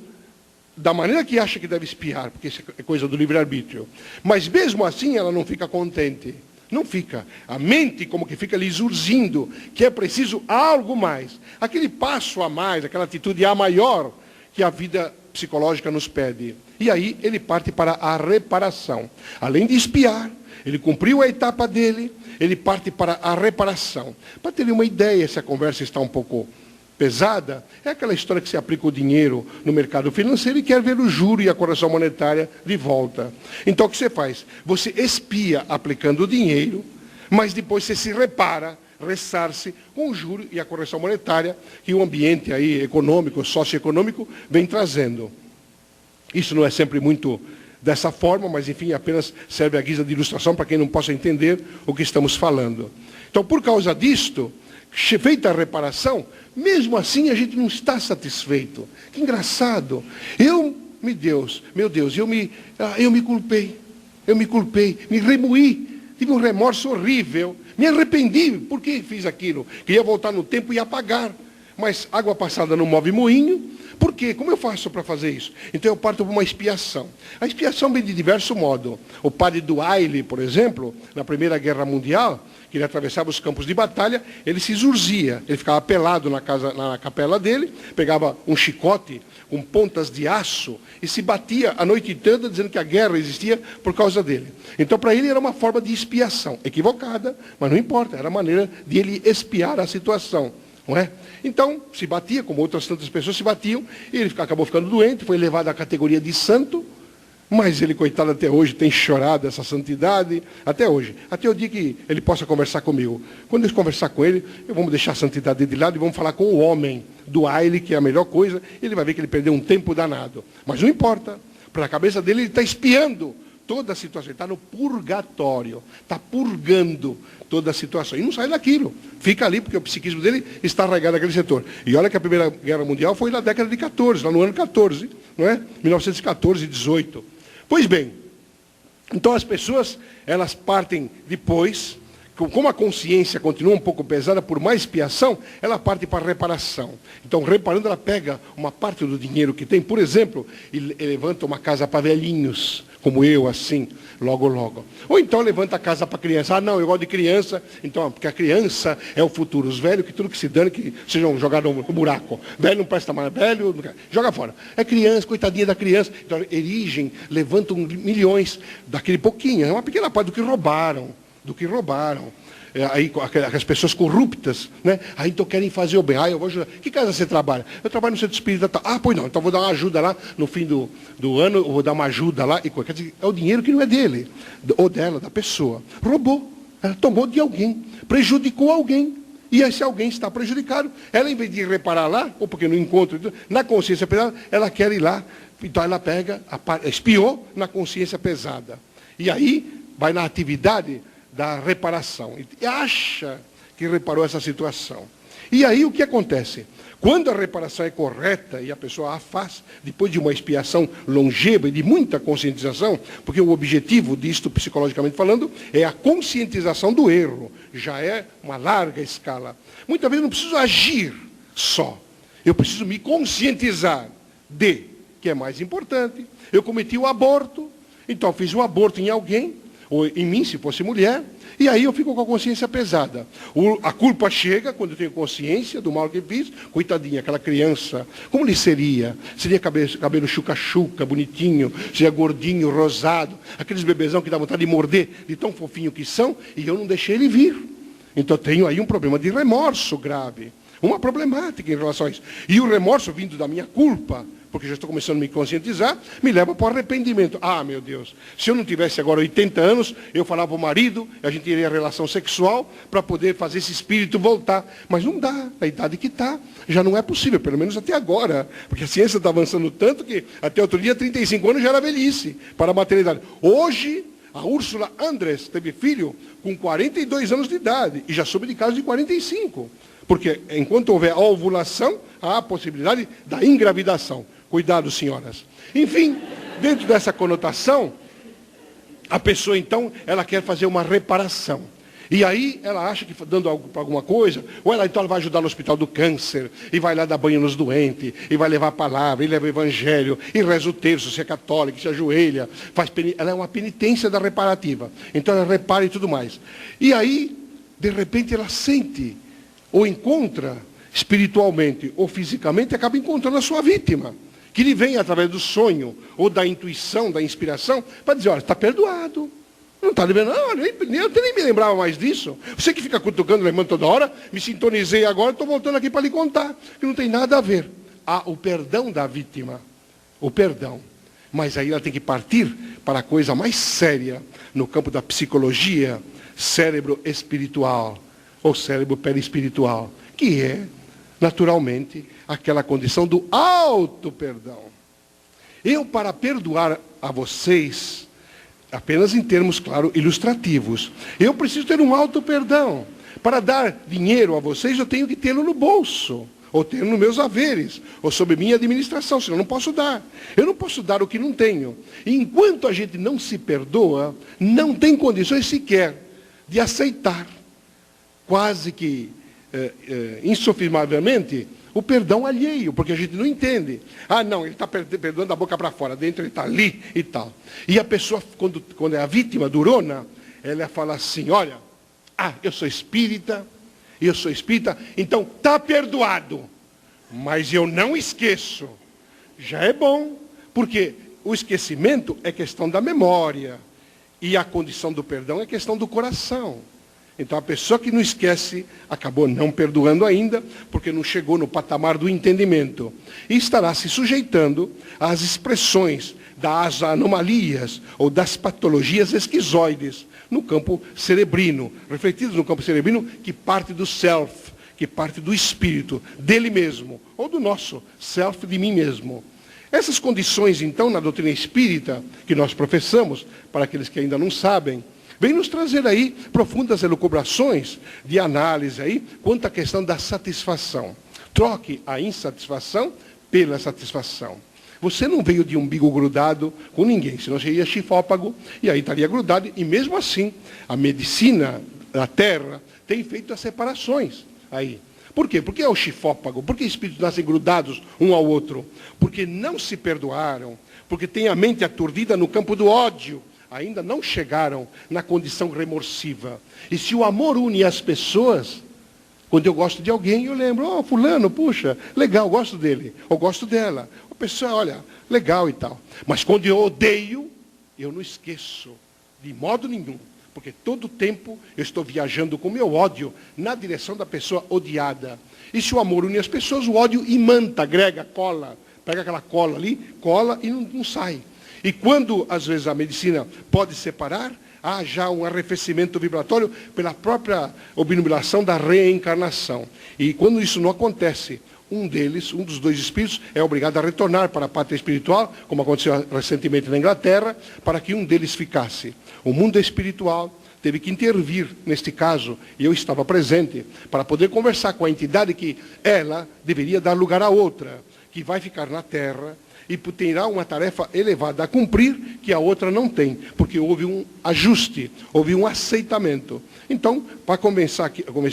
da maneira que acha que deve espiar, porque isso é coisa do livre-arbítrio. Mas mesmo assim ela não fica contente. Não fica. A mente como que fica lhe urgindo que é preciso algo mais. Aquele passo a mais, aquela atitude a maior que a vida psicológica nos pede. E aí ele parte para a reparação. Além de espiar, ele cumpriu a etapa dele, ele parte para a reparação. Para ter uma ideia, se a conversa está um pouco pesada, é aquela história que se aplica o dinheiro no mercado financeiro e quer ver o juro e a correção monetária de volta. Então o que você faz? Você expia aplicando o dinheiro, mas depois você se repara, ressarce com o juro e a correção monetária que o ambiente aí econômico, socioeconômico vem trazendo. Isso não é sempre muito dessa forma, mas enfim, apenas serve à guisa de ilustração para quem não possa entender o que estamos falando. Então, por causa disto, feita a reparação, mesmo assim a gente não está satisfeito. Que engraçado. Meu Deus, eu me culpei, me remoí, tive um remorso horrível, me arrependi, por que fiz aquilo? Queria voltar no tempo e apagar, mas água passada não move moinho. Por quê? Como eu faço para fazer isso? Então eu parto para uma expiação. A expiação vem de diverso modo. O padre Duaile, por exemplo, na Primeira Guerra Mundial, que ele atravessava os campos de batalha, ele se exurzia. Ele ficava pelado na capela dele, pegava um chicote com pontas de aço e se batia a noite toda dizendo que a guerra existia por causa dele. Então para ele era uma forma de expiação. Equivocada, mas não importa. Era a maneira de ele expiar a situação. não é? Então, se batia, como outras tantas pessoas se batiam, e ele acabou ficando doente, foi levado à categoria de santo, mas ele, coitado, até hoje tem chorado essa santidade, até hoje. Até o dia que ele possa conversar comigo. Quando eu conversar com ele, vamos deixar a santidade de lado e vamos falar com o homem do Aile, que é a melhor coisa. Ele vai ver que ele perdeu um tempo danado. Mas não importa, para a cabeça dele ele está espiando toda a situação. Ele está no purgatório, está purgando toda a situação. E não sai daquilo. Fica ali, porque o psiquismo dele está arraigado naquele setor. E olha que a Primeira Guerra Mundial foi na década de 14, lá no ano 14, não é? 1914 e 18. Pois bem, então as pessoas, elas partem depois, como a consciência continua um pouco pesada por mais expiação, ela parte para a reparação. Então, reparando, ela pega uma parte do dinheiro que tem, por exemplo, e levanta uma casa para velhinhos, como eu, assim, logo, logo. Ou então levanta a casa para criança. Ah, não, eu gosto de criança, então, porque a criança é o futuro. Os velhos, que tudo que se dane, que sejam jogados no buraco. Velho não presta mais, velho, joga fora. É criança, coitadinha da criança. Então, erigem, levantam milhões daquele pouquinho. É uma pequena parte do que roubaram. Aí as pessoas corruptas, né? Aí então querem fazer o bem. Ah, eu vou ajudar. Que casa você trabalha? Eu trabalho no centro espírita. Ah, pois não, então vou dar uma ajuda lá no fim do ano, eu vou dar uma ajuda lá. Quer dizer, é o dinheiro que não é dele, ou dela, da pessoa. Roubou, ela tomou de alguém, prejudicou alguém. E esse alguém está prejudicado. Ela, em vez de reparar lá, ou porque não encontra, na consciência pesada, ela quer ir lá. Então ela pega, espiou na consciência pesada. E aí vai na atividade da reparação. E acha que reparou essa situação. E aí o que acontece? Quando a reparação é correta e a pessoa a faz, depois de uma expiação longeva e de muita conscientização, porque o objetivo disto, psicologicamente falando, é a conscientização do erro. Já é uma larga escala. Muitas vezes eu não preciso agir só. Eu preciso me conscientizar de, que é mais importante. Eu cometi o aborto, então eu fiz o aborto em alguém, ou em mim, se fosse mulher, e aí eu fico com a consciência pesada. A culpa chega quando eu tenho consciência do mal que fiz. Coitadinha, aquela criança, como lhe seria? Seria cabelo chuca-chuca, bonitinho, seria gordinho, rosado, aqueles bebezão que dá vontade de morder, de tão fofinho que são, e eu não deixei ele vir. Então eu tenho aí um problema de remorso grave, uma problemática em relação a isso. E o remorso vindo da minha culpa, porque já estou começando a me conscientizar, me leva para o arrependimento. Ah, meu Deus, se eu não tivesse agora 80 anos, eu falava ao marido, a gente teria relação sexual para poder fazer esse espírito voltar. Mas não dá, a idade que está, já não é possível, pelo menos até agora. Porque a ciência está avançando tanto que até outro dia, 35 anos já era velhice para a maternidade. Hoje, a Úrsula Andress teve filho com 42 anos de idade e já soube de casos de 45. Porque enquanto houver a ovulação, há a possibilidade da engravidação. Cuidado, senhoras. Enfim, dentro dessa conotação, a pessoa, então, ela quer fazer uma reparação. E aí, ela acha que dando algo para alguma coisa, ou ela então ela vai ajudar no hospital do câncer, e vai lá dar banho nos doentes, e vai levar a palavra, e leva o evangelho, e reza o terço, se é católica, se ajoelha, ela é uma penitência da reparativa. Então, ela repara e tudo mais. E aí, de repente, ela sente, ou encontra, espiritualmente ou fisicamente, acaba encontrando a sua vítima. Que lhe vem através do sonho, ou da intuição, da inspiração, para dizer, olha, está perdoado. Não está lembrando, não, eu nem me lembrava mais disso. Você que fica cutucando, lembrando toda hora, me sintonizei agora, estou voltando aqui para lhe contar, que não tem nada a ver. Há o perdão da vítima, o perdão. Mas aí ela tem que partir para a coisa mais séria, no campo da psicologia, cérebro espiritual, ou cérebro perispiritual, que é, naturalmente, aquela condição do auto-perdão. Eu, para perdoar a vocês, apenas em termos, claro, ilustrativos, eu preciso ter um auto-perdão. Para dar dinheiro a vocês, eu tenho que tê-lo no bolso, ou ter nos meus haveres, ou sob minha administração, senão eu não posso dar. Eu não posso dar o que não tenho. E enquanto a gente não se perdoa, não tem condições sequer de aceitar, quase que insofismavelmente, o perdão alheio, porque a gente não entende. Ah, não, ele está perdoando da boca para fora, dentro ele está ali e tal. E a pessoa, quando é a vítima durona, ela fala assim, olha, eu sou espírita, então está perdoado, mas eu não esqueço. Já é bom, porque o esquecimento é questão da memória, e a condição do perdão é questão do coração. Então a pessoa que não esquece acabou não perdoando ainda, porque não chegou no patamar do entendimento. E estará se sujeitando às expressões das anomalias ou das patologias esquizoides no campo cerebrino, refletidas no campo cerebrino que parte do self, que parte do espírito, dele mesmo, ou do nosso self, de mim mesmo. Essas condições, então, na doutrina espírita, que nós professamos, para aqueles que ainda não sabem, vem nos trazer aí profundas elucubrações de análise aí quanto à questão da satisfação. Troque a insatisfação pela satisfação. Você não veio de umbigo grudado com ninguém, senão seria chifópago e aí estaria grudado. E mesmo assim, a medicina da Terra tem feito as separações aí. Por quê? Porque é o chifópago, porque espíritos nascem grudados um ao outro, porque não se perdoaram, porque têm a mente aturdida no campo do ódio, ainda não chegaram na condição remorsiva. E se o amor une as pessoas, quando eu gosto de alguém, eu lembro, fulano, puxa, legal, gosto dele, ou gosto dela. A pessoa, olha, legal e tal. Mas quando eu odeio, eu não esqueço, de modo nenhum. Porque todo tempo eu estou viajando com o meu ódio na direção da pessoa odiada. E se o amor une as pessoas, o ódio imanta, agrega, cola. Pega aquela cola ali, cola e não sai. E quando, às vezes, a medicina pode separar, há já um arrefecimento vibratório pela própria obnubilação da reencarnação. E quando isso não acontece, um dos dois espíritos, é obrigado a retornar para a pátria espiritual, como aconteceu recentemente na Inglaterra, para que um deles ficasse. O mundo espiritual teve que intervir neste caso, e eu estava presente, para poder conversar com a entidade que ela deveria dar lugar a outra, que vai ficar na Terra, e terá uma tarefa elevada a cumprir que a outra não tem, porque houve um ajuste, houve um aceitamento. Então, para convencer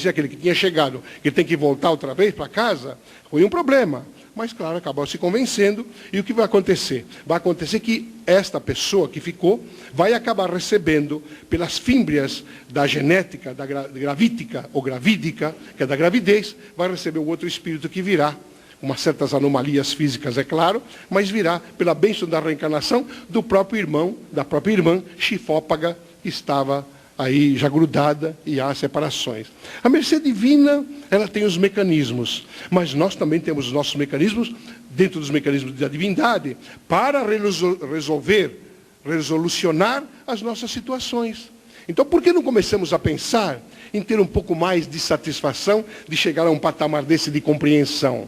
aquele que tinha chegado, que tem que voltar outra vez para casa, foi um problema. Mas, claro, acabou se convencendo. E o que vai acontecer? Vai acontecer que esta pessoa que ficou vai acabar recebendo, pelas fímbrias da genética, da gravítica ou gravídica, que é da gravidez, vai receber um outro espírito que virá, umas certas anomalias físicas, é claro, mas virá pela bênção da reencarnação do próprio irmão, da própria irmã chifópaga, que estava aí já grudada e há separações. A mercê divina, ela tem os mecanismos, mas nós também temos os nossos mecanismos, dentro dos mecanismos da divindade, para resolucionar as nossas situações. Então, por que não começamos a pensar em ter um pouco mais de satisfação, de chegar a um patamar desse de compreensão?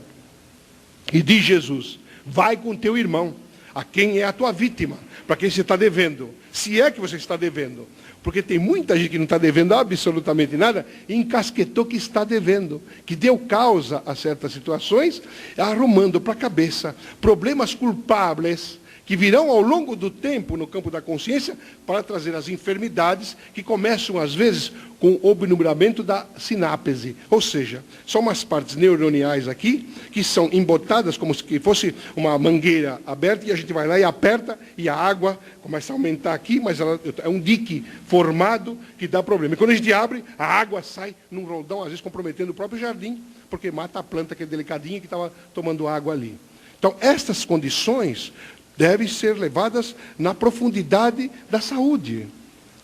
E diz Jesus, vai com teu irmão, a quem é a tua vítima, para quem você está devendo, se é que você está devendo. Porque tem muita gente que não está devendo absolutamente nada, e encasquetou que está devendo, que deu causa a certas situações, arrumando para a cabeça problemas culpáveis, que virão ao longo do tempo no campo da consciência para trazer as enfermidades que começam, às vezes, com o obnubilamento da sinápse. Ou seja, são umas partes neuroniais aqui que são embotadas como se fosse uma mangueira aberta e a gente vai lá e aperta e a água começa a aumentar aqui, mas ela é um dique formado que dá problema. E quando a gente abre, a água sai num roldão, às vezes comprometendo o próprio jardim, porque mata a planta que é delicadinha que estava tomando água ali. Então, estas condições devem ser levadas na profundidade da saúde.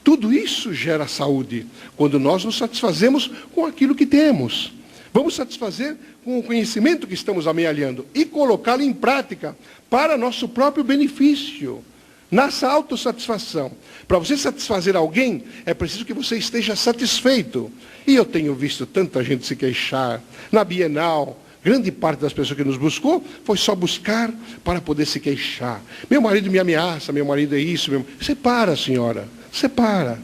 Tudo isso gera saúde, quando nós nos satisfazemos com aquilo que temos. Vamos satisfazer com o conhecimento que estamos amealhando e colocá-lo em prática para nosso próprio benefício, nessa autossatisfação. Para você satisfazer alguém, é preciso que você esteja satisfeito. E eu tenho visto tanta gente se queixar na Bienal. Grande parte das pessoas que nos buscou foi só buscar para poder se queixar. Meu marido me ameaça, meu marido é isso. Separa, senhora, separa.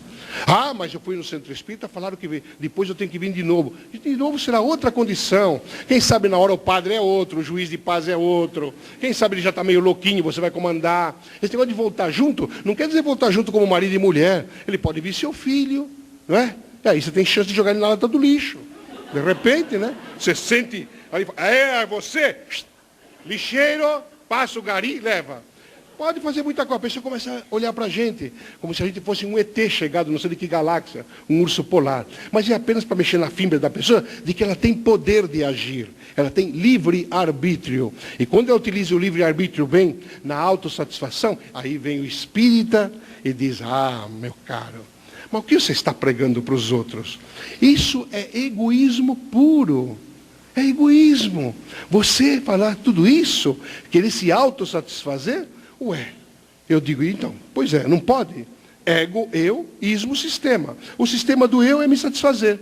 Ah, mas eu fui no centro espírita, falaram que depois eu tenho que vir de novo. De novo será outra condição. Quem sabe na hora o padre é outro, o juiz de paz é outro. Quem sabe ele já está meio louquinho, você vai comandar. Esse negócio de voltar junto, não quer dizer voltar junto como marido e mulher. Ele pode vir seu filho, não é? E aí você tem chance de jogar ele na lata do lixo. De repente, né? Você sente... Aí, você, lixeiro, passa o gari e leva. Pode fazer muita coisa. A pessoa começa a olhar para a gente, como se a gente fosse um ET chegado, não sei de que galáxia, um urso polar. Mas é apenas para mexer na fímbria da pessoa, de que ela tem poder de agir. Ela tem livre-arbítrio. E quando ela utiliza o livre-arbítrio bem, na autossatisfação, aí vem o espírita e diz, meu caro, Mas o que você está pregando para os outros? Isso é egoísmo puro. É egoísmo. Você falar tudo isso, querer se autossatisfazer? Ué, eu digo, então, pois é, não pode. Ego, eu, ismo, sistema. O sistema do eu é me satisfazer.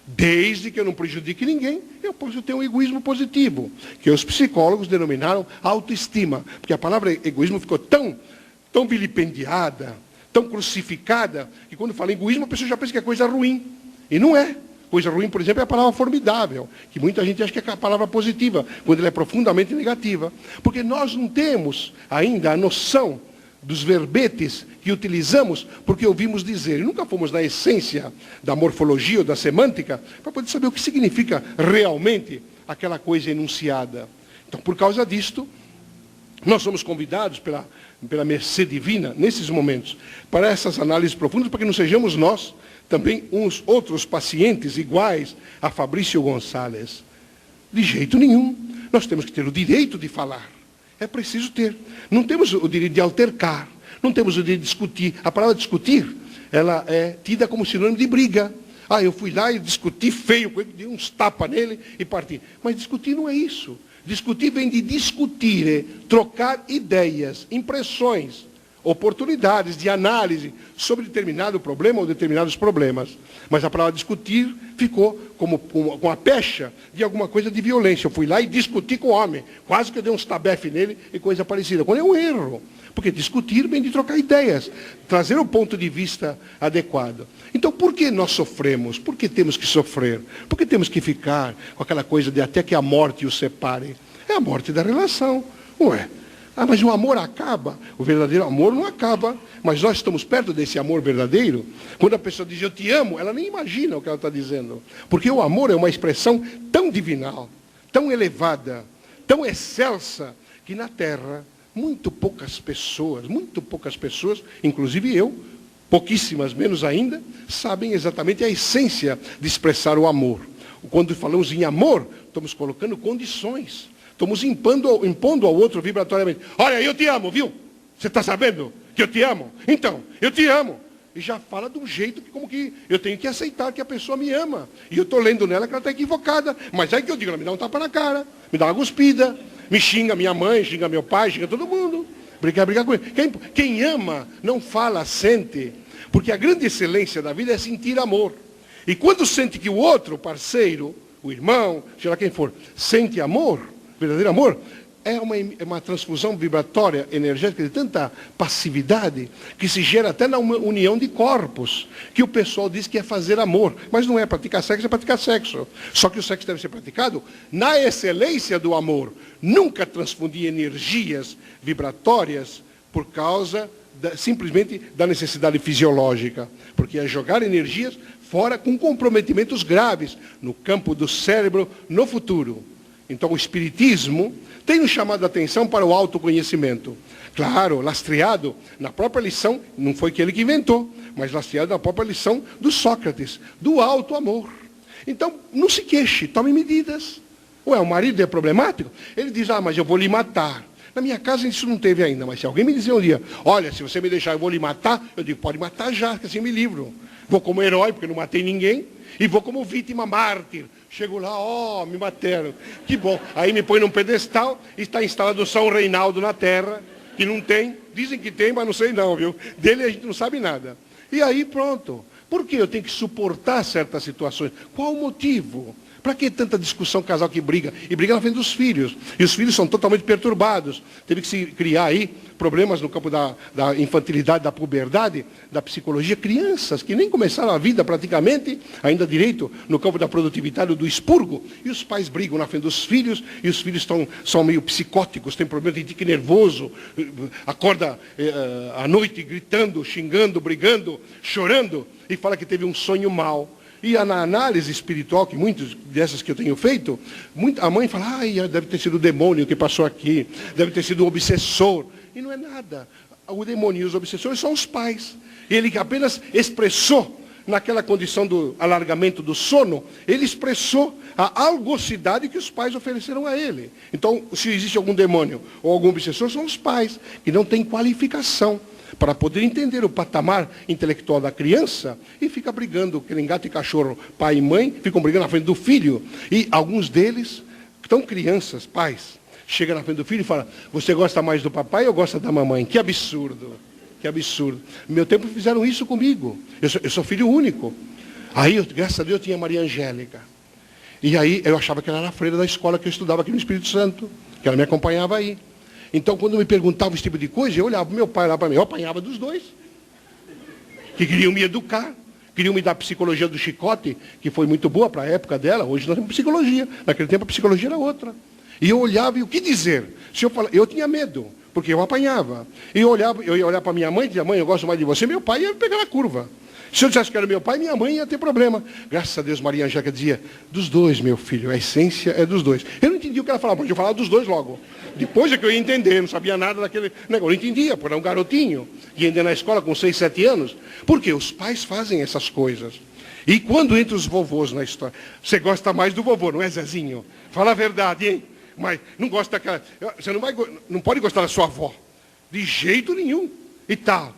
Desde que eu não prejudique ninguém, eu posso ter um egoísmo positivo, que os psicólogos denominaram autoestima. Porque a palavra egoísmo ficou tão vilipendiada, tão crucificada, que quando fala em egoísmo, a pessoa já pensa que é coisa ruim. E não é. Coisa ruim, por exemplo, é a palavra formidável, que muita gente acha que é a palavra positiva, quando ela é profundamente negativa. Porque nós não temos ainda a noção dos verbetes que utilizamos, porque ouvimos dizer. E nunca fomos na essência da morfologia ou da semântica, para poder saber o que significa realmente aquela coisa enunciada. Então, por causa disto, nós somos convidados pela mercê divina, nesses momentos, para essas análises profundas, para que não sejamos nós também uns outros pacientes iguais a Fabrício Gonçalves. De jeito nenhum. Nós temos que ter o direito de falar. É preciso ter. Não temos o direito de altercar. Não temos o direito de discutir. A palavra discutir, ela é tida como sinônimo de briga. Ah, eu fui lá e discuti feio, dei uns tapas nele e parti. Mas discutir não é isso. Discutir vem de discutir, trocar ideias, impressões, oportunidades de análise sobre determinado problema ou determinados problemas. Mas a palavra discutir ficou como com a pecha de alguma coisa de violência. Eu fui lá e discuti com o homem. Quase que eu dei uns tabefe nele e coisa parecida. Quando é um erro. Porque discutir vem de trocar ideias. Trazer o ponto de vista adequado. Então, por que nós sofremos? Por que temos que sofrer? Por que temos que ficar com aquela coisa de até que a morte os separe? É a morte da relação. Ué. Ah, mas o amor acaba. O verdadeiro amor não acaba. Mas nós estamos perto desse amor verdadeiro. Quando a pessoa diz, eu te amo, ela nem imagina o que ela está dizendo. Porque o amor é uma expressão tão divinal, tão elevada, tão excelsa, que na Terra, muito poucas pessoas, inclusive eu, pouquíssimas menos ainda, sabem exatamente a essência de expressar o amor. Quando falamos em amor, estamos colocando condições. Estamos impondo ao outro vibratoriamente. Olha, eu te amo, viu? Você está sabendo que eu te amo? Então, eu te amo. E já fala de um jeito que como que eu tenho que aceitar que a pessoa me ama. E eu estou lendo nela que ela está equivocada. Mas aí que eu digo, ela me dá um tapa na cara, me dá uma cuspida, me xinga minha mãe, xinga meu pai, xinga todo mundo. Brigar com ele. Quem ama não fala, sente. Porque a grande excelência da vida é sentir amor. E quando sente que o outro parceiro, o irmão, seja lá quem for, sente amor, verdadeiro amor, é uma transfusão vibratória, energética de tanta passividade, que se gera até na união de corpos, que o pessoal diz que é fazer amor. Mas não é praticar sexo, é praticar sexo. Só que o sexo deve ser praticado na excelência do amor. Nunca transfundir energias vibratórias por causa simplesmente da necessidade fisiológica. Porque é jogar energias fora com comprometimentos graves no campo do cérebro no futuro. Então o Espiritismo tem nos chamado a atenção para o autoconhecimento. Claro, lastreado na própria lição, não foi que ele que inventou, mas lastreado na própria lição do Sócrates, do auto-amor. Então, não se queixe, tome medidas. Ué, o marido é problemático? Ele diz, mas eu vou lhe matar. Na minha casa isso não teve ainda, mas se alguém me dizer um dia, olha, se você me deixar eu vou lhe matar, eu digo, pode matar já, que assim me livro. Vou como herói, porque não matei ninguém, e vou como vítima mártir. Chego lá, me mataram. Que bom. Aí me põe num pedestal e está instalado o São Reinaldo na terra, que não tem. Dizem que tem, mas não sei não, viu? Dele a gente não sabe nada. E aí pronto. Por que eu tenho que suportar certas situações? Qual o motivo? Para que tanta discussão, casal que briga? E briga na frente dos filhos. E os filhos são totalmente perturbados. Teve que se criar aí problemas no campo da infantilidade, da puberdade, da psicologia. Crianças que nem começaram a vida praticamente, ainda direito, no campo da produtividade, do expurgo. E os pais brigam na frente dos filhos, e os filhos são meio psicóticos, têm problema de tique nervoso, acorda à noite gritando, xingando, brigando, chorando, e fala que teve um sonho mau. E na análise espiritual, que muitas dessas que eu tenho feito, a mãe fala, deve ter sido o demônio que passou aqui, deve ter sido o obsessor. E não é nada. O demônio e os obsessores são os pais. Ele que apenas expressou, naquela condição do alargamento do sono, ele expressou a algocidade que os pais ofereceram a ele. Então, se existe algum demônio ou algum obsessor, são os pais, que não têm qualificação para poder entender o patamar intelectual da criança, e fica brigando, que nem gato e cachorro, pai e mãe, ficam brigando na frente do filho, e alguns deles, estão crianças, pais, chegam na frente do filho e falam, você gosta mais do papai ou gosta da mamãe? Que absurdo, que absurdo. No meu tempo fizeram isso comigo, eu sou filho único. Aí, graças a Deus, eu tinha Maria Angélica. E aí, eu achava que ela era a freira da escola que eu estudava aqui no Espírito Santo, que ela me acompanhava aí. Então, quando me perguntavam esse tipo de coisa, eu olhava para o meu pai, olhava para mim, eu apanhava dos dois. Que queriam me educar, queriam me dar psicologia do chicote, que foi muito boa para a época dela, hoje nós temos psicologia. Naquele tempo a psicologia era outra. E eu olhava e o que dizer? Se eu tinha medo, porque eu apanhava. E eu ia olhar para minha mãe e dizia, mãe, eu gosto mais de você, meu pai ia me pegar na curva. Se eu dissesse que era meu pai, minha mãe ia ter problema. Graças a Deus, Maria Angélica dizia, dos dois, meu filho, a essência é dos dois. Eu não entendia o que ela falava, mas eu falava dos dois logo. Depois é que eu ia entender, não sabia nada daquele negócio. Eu não entendia, porque era um garotinho, ia andar na escola com 6, 7 anos. Porque os pais fazem essas coisas. E quando entra os vovôs na história, você gosta mais do vovô, não é, Zezinho? Fala a verdade, hein? Mas não gosta daquela... Você não pode gostar da sua avó. De jeito nenhum. E tal.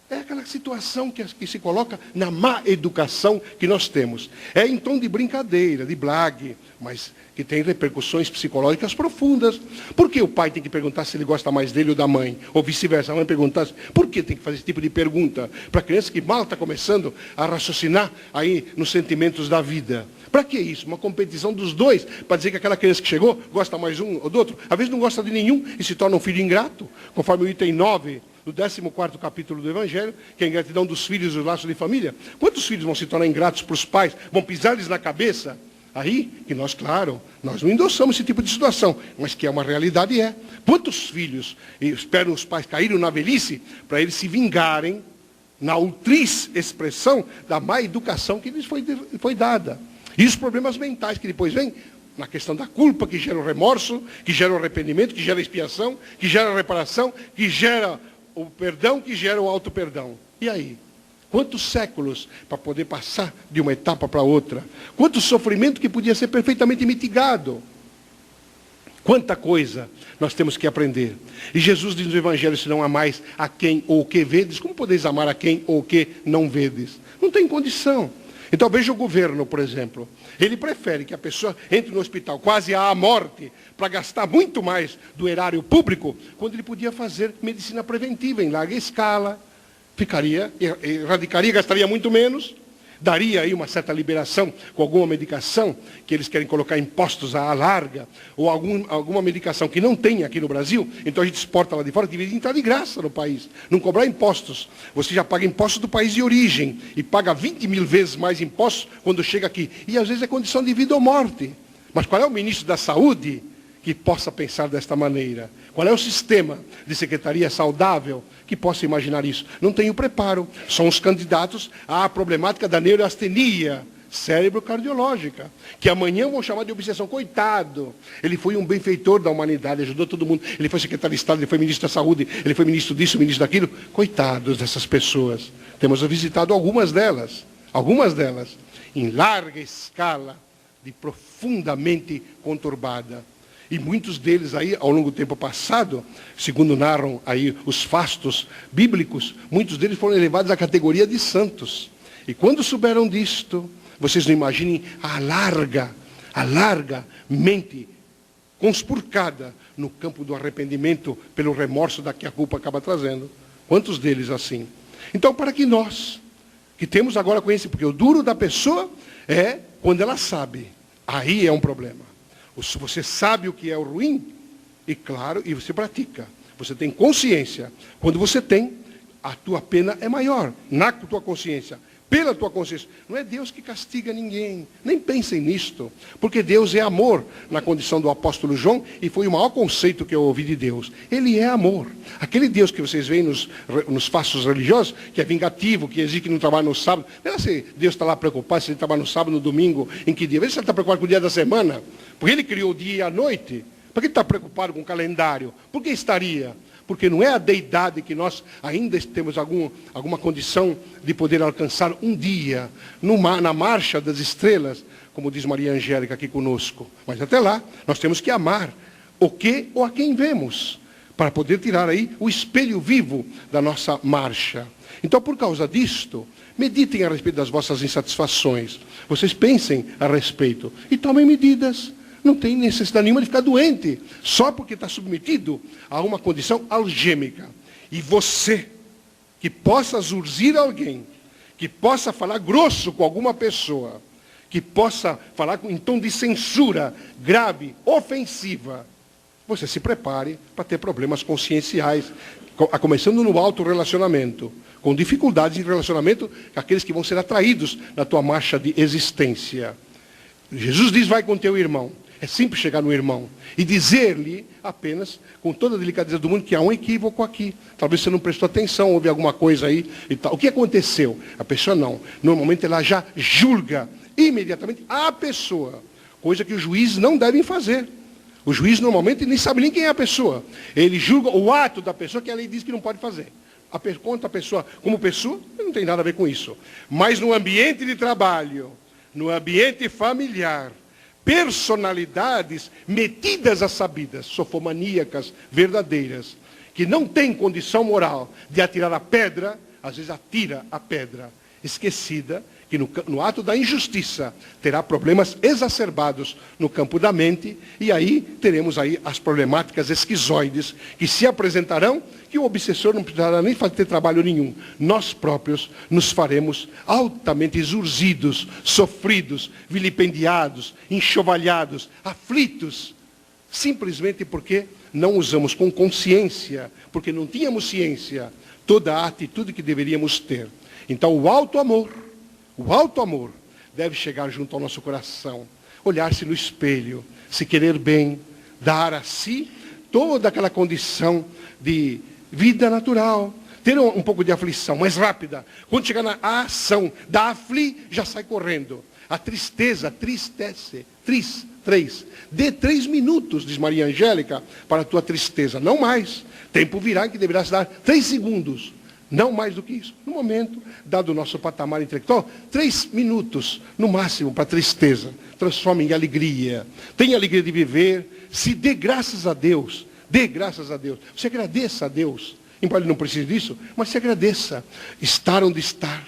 É aquela situação que se coloca na má educação que nós temos. É em tom de brincadeira, de blague, mas que tem repercussões psicológicas profundas. Por que o pai tem que perguntar se ele gosta mais dele ou da mãe? Ou vice-versa, a mãe perguntar, por que tem que fazer esse tipo de pergunta? Para a criança que mal está começando a raciocinar aí nos sentimentos da vida. Para que isso? Uma competição dos dois, para dizer que aquela criança que chegou gosta mais um ou do outro. Às vezes não gosta de nenhum e se torna um filho ingrato, conforme o item 9 do 14º capítulo do Evangelho, que é a ingratidão dos filhos e os laços de família. Quantos filhos vão se tornar ingratos para os pais? Vão pisar-lhes na cabeça? Aí, que nós, claro, nós não endossamos esse tipo de situação, mas que é uma realidade, é. Quantos filhos esperam os pais caírem na velhice para eles se vingarem na ultriz expressão da má educação que lhes foi dada? E os problemas mentais que depois vêm na questão da culpa, que gera o remorso, que gera o arrependimento, que gera a expiação, que gera a reparação, que gera o perdão, que gera o auto-perdão. E aí? Quantos séculos para poder passar de uma etapa para outra? Quanto sofrimento que podia ser perfeitamente mitigado? Quanta coisa nós temos que aprender. E Jesus diz no Evangelho, se não amais a quem ou o que vedes, como podeis amar a quem ou o que não vedes? Não tem condição. Então veja o governo, por exemplo. Ele prefere que a pessoa entre no hospital quase à morte para gastar muito mais do erário público, quando ele podia fazer medicina preventiva em larga escala, erradicaria, gastaria muito menos, daria aí uma certa liberação com alguma medicação que eles querem colocar impostos à larga, ou alguma medicação que não tem aqui no Brasil, então a gente exporta lá de fora, deveria entrar de graça no país, não cobrar impostos. Você já paga impostos do país de origem, e paga 20 mil vezes mais impostos quando chega aqui. E às vezes é condição de vida ou morte. Mas qual é o ministro da Saúde que possa pensar desta maneira? Qual é o sistema de secretaria saudável que possa imaginar isso? Não tem o preparo. São os candidatos à problemática da neuroastenia cérebro-cardiológica, que amanhã vão chamar de obsessão. Coitado, ele foi um benfeitor da humanidade, ajudou todo mundo. Ele foi secretário de Estado, ele foi ministro da Saúde, ele foi ministro disso, ministro daquilo. Coitados dessas pessoas. Temos visitado algumas delas, em larga escala, de profundamente conturbada. E muitos deles aí, ao longo do tempo passado, segundo narram aí os fastos bíblicos, muitos deles foram elevados à categoria de santos. E quando souberam disto, vocês não imaginem a larga mente conspurcada no campo do arrependimento pelo remorso da que a culpa acaba trazendo. Quantos deles assim? Então, para que nós, que temos agora conhecimento, porque o duro da pessoa é quando ela sabe. Aí é um problema. Você sabe o que é o ruim, e claro, e você pratica. Você tem consciência. Quando você tem, a tua pena é maior, na tua consciência, pela tua consciência. Não é Deus que castiga ninguém, nem pensem nisto, porque Deus é amor, na condição do apóstolo João, e foi o maior conceito que eu ouvi de Deus. Ele é amor. Aquele Deus que vocês veem nos fastos religiosos, que é vingativo, que exige que não trabalha no sábado. Não é se Deus está lá preocupado se ele trabalha no sábado, no domingo, em que dia. Veja se ele está preocupado com o dia da semana, porque ele criou o dia e a noite. Por que ele está preocupado com o calendário? Por que estaria? Porque não é a deidade que nós ainda temos alguma condição de poder alcançar um dia, na marcha das estrelas, como diz Maria Angélica aqui conosco. Mas até lá, nós temos que amar o que ou a quem vemos. para poder tirar aí o espelho vivo da nossa marcha. Então, por causa disto, meditem a respeito das vossas insatisfações. Vocês pensem a respeito e tomem medidas. Não tem necessidade nenhuma de ficar doente, só porque está submetido a uma condição algêmica. E você, que possa zurzir alguém, que possa falar grosso com alguma pessoa, que possa falar em tom de censura grave, ofensiva, você se prepare para ter problemas conscienciais, começando no autorrelacionamento, com dificuldades de relacionamento com aqueles que vão ser atraídos na tua marcha de existência. Jesus diz, vai com teu irmão. É simples chegar no irmão e dizer-lhe apenas, com toda a delicadeza do mundo, que há um equívoco aqui. Talvez você não prestou atenção, houve alguma coisa aí e tal. O que aconteceu? A pessoa não. Normalmente ela já julga imediatamente a pessoa, coisa que os juízes não devem fazer. O juiz normalmente nem sabe nem quem é a pessoa. Ele julga o ato da pessoa que a lei diz que não pode fazer. Quanto a pessoa como pessoa, não tem nada a ver com isso. Mas no ambiente de trabalho, no ambiente familiar, personalidades metidas a sabidas, sofomaníacas, verdadeiras, que não têm condição moral de atirar a pedra, às vezes atira a pedra, esquecida que no ato da injustiça terá problemas exacerbados no campo da mente, e aí teremos aí as problemáticas esquizoides que se apresentarão, que o obsessor não precisará nem ter trabalho nenhum. Nós próprios nos faremos altamente exurzidos, sofridos, vilipendiados, enxovalhados, aflitos, simplesmente porque não usamos com consciência, porque não tínhamos ciência, toda a atitude que deveríamos ter. Então o alto amor deve chegar junto ao nosso coração, olhar-se no espelho, se querer bem, dar a si toda aquela condição de vida natural, ter um pouco de aflição, mais rápida. Quando chegar na ação da já sai correndo. A tristeza, tristece, dê 3 minutos, diz Maria Angélica, para a tua tristeza, não mais. Tempo virá em que deverás dar 3 segundos. Não mais do que isso. No momento, dado o nosso patamar intelectual, 3 minutos, no máximo, para a tristeza. Transforme em alegria. Tenha alegria de viver. Se dê graças a Deus. Dê graças a Deus. Você agradeça a Deus. Embora ele não precise disso, mas se agradeça. Estar onde está.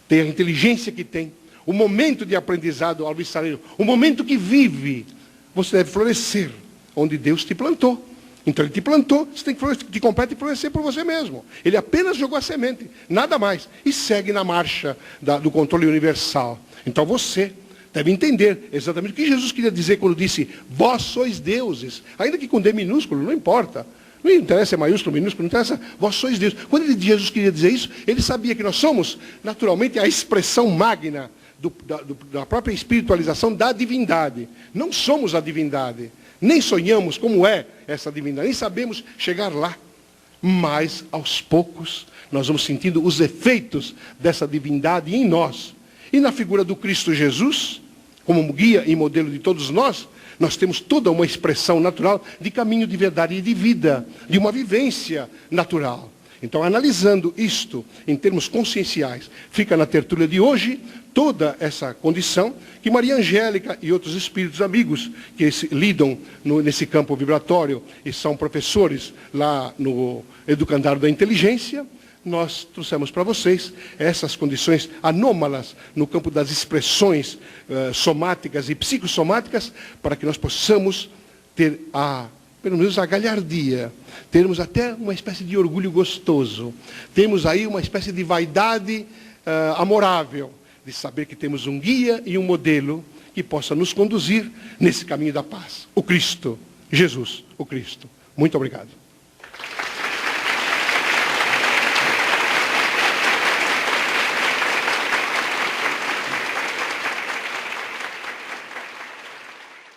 Ter a inteligência que tem. O momento de aprendizado ao estar, o momento que vive. Você deve florescer onde Deus te plantou. Então ele te plantou, você tem que florescer, te compete florescer por você mesmo. Ele apenas jogou a semente, nada mais. E segue na marcha do controle universal. Então você deve entender exatamente o que Jesus queria dizer quando disse, vós sois deuses. Ainda que com D minúsculo, não importa. Não interessa se é maiúsculo, minúsculo, não interessa, vós sois deuses. Quando Jesus queria dizer isso, ele sabia que nós somos, naturalmente, a expressão magna da própria espiritualização da divindade. Não somos a divindade. Nem sonhamos como é essa divindade, nem sabemos chegar lá. Mas, aos poucos, nós vamos sentindo os efeitos dessa divindade em nós. E na figura do Cristo Jesus, como guia e modelo de todos nós, nós temos toda uma expressão natural de caminho de verdade e de vida, de uma vivência natural. Então, analisando isto em termos conscienciais, fica na tertúlia de hoje toda essa condição que Maria Angélica e outros espíritos amigos que lidam nesse campo vibratório e são professores lá no Educandário da Inteligência, nós trouxemos para vocês essas condições anômalas no campo das expressões somáticas e psicossomáticas para que nós possamos ter pelo menos a galhardia, termos até uma espécie de orgulho gostoso, temos aí uma espécie de vaidade amorável, de saber que temos um guia e um modelo que possa nos conduzir nesse caminho da paz. O Cristo, Jesus, o Cristo. Muito obrigado.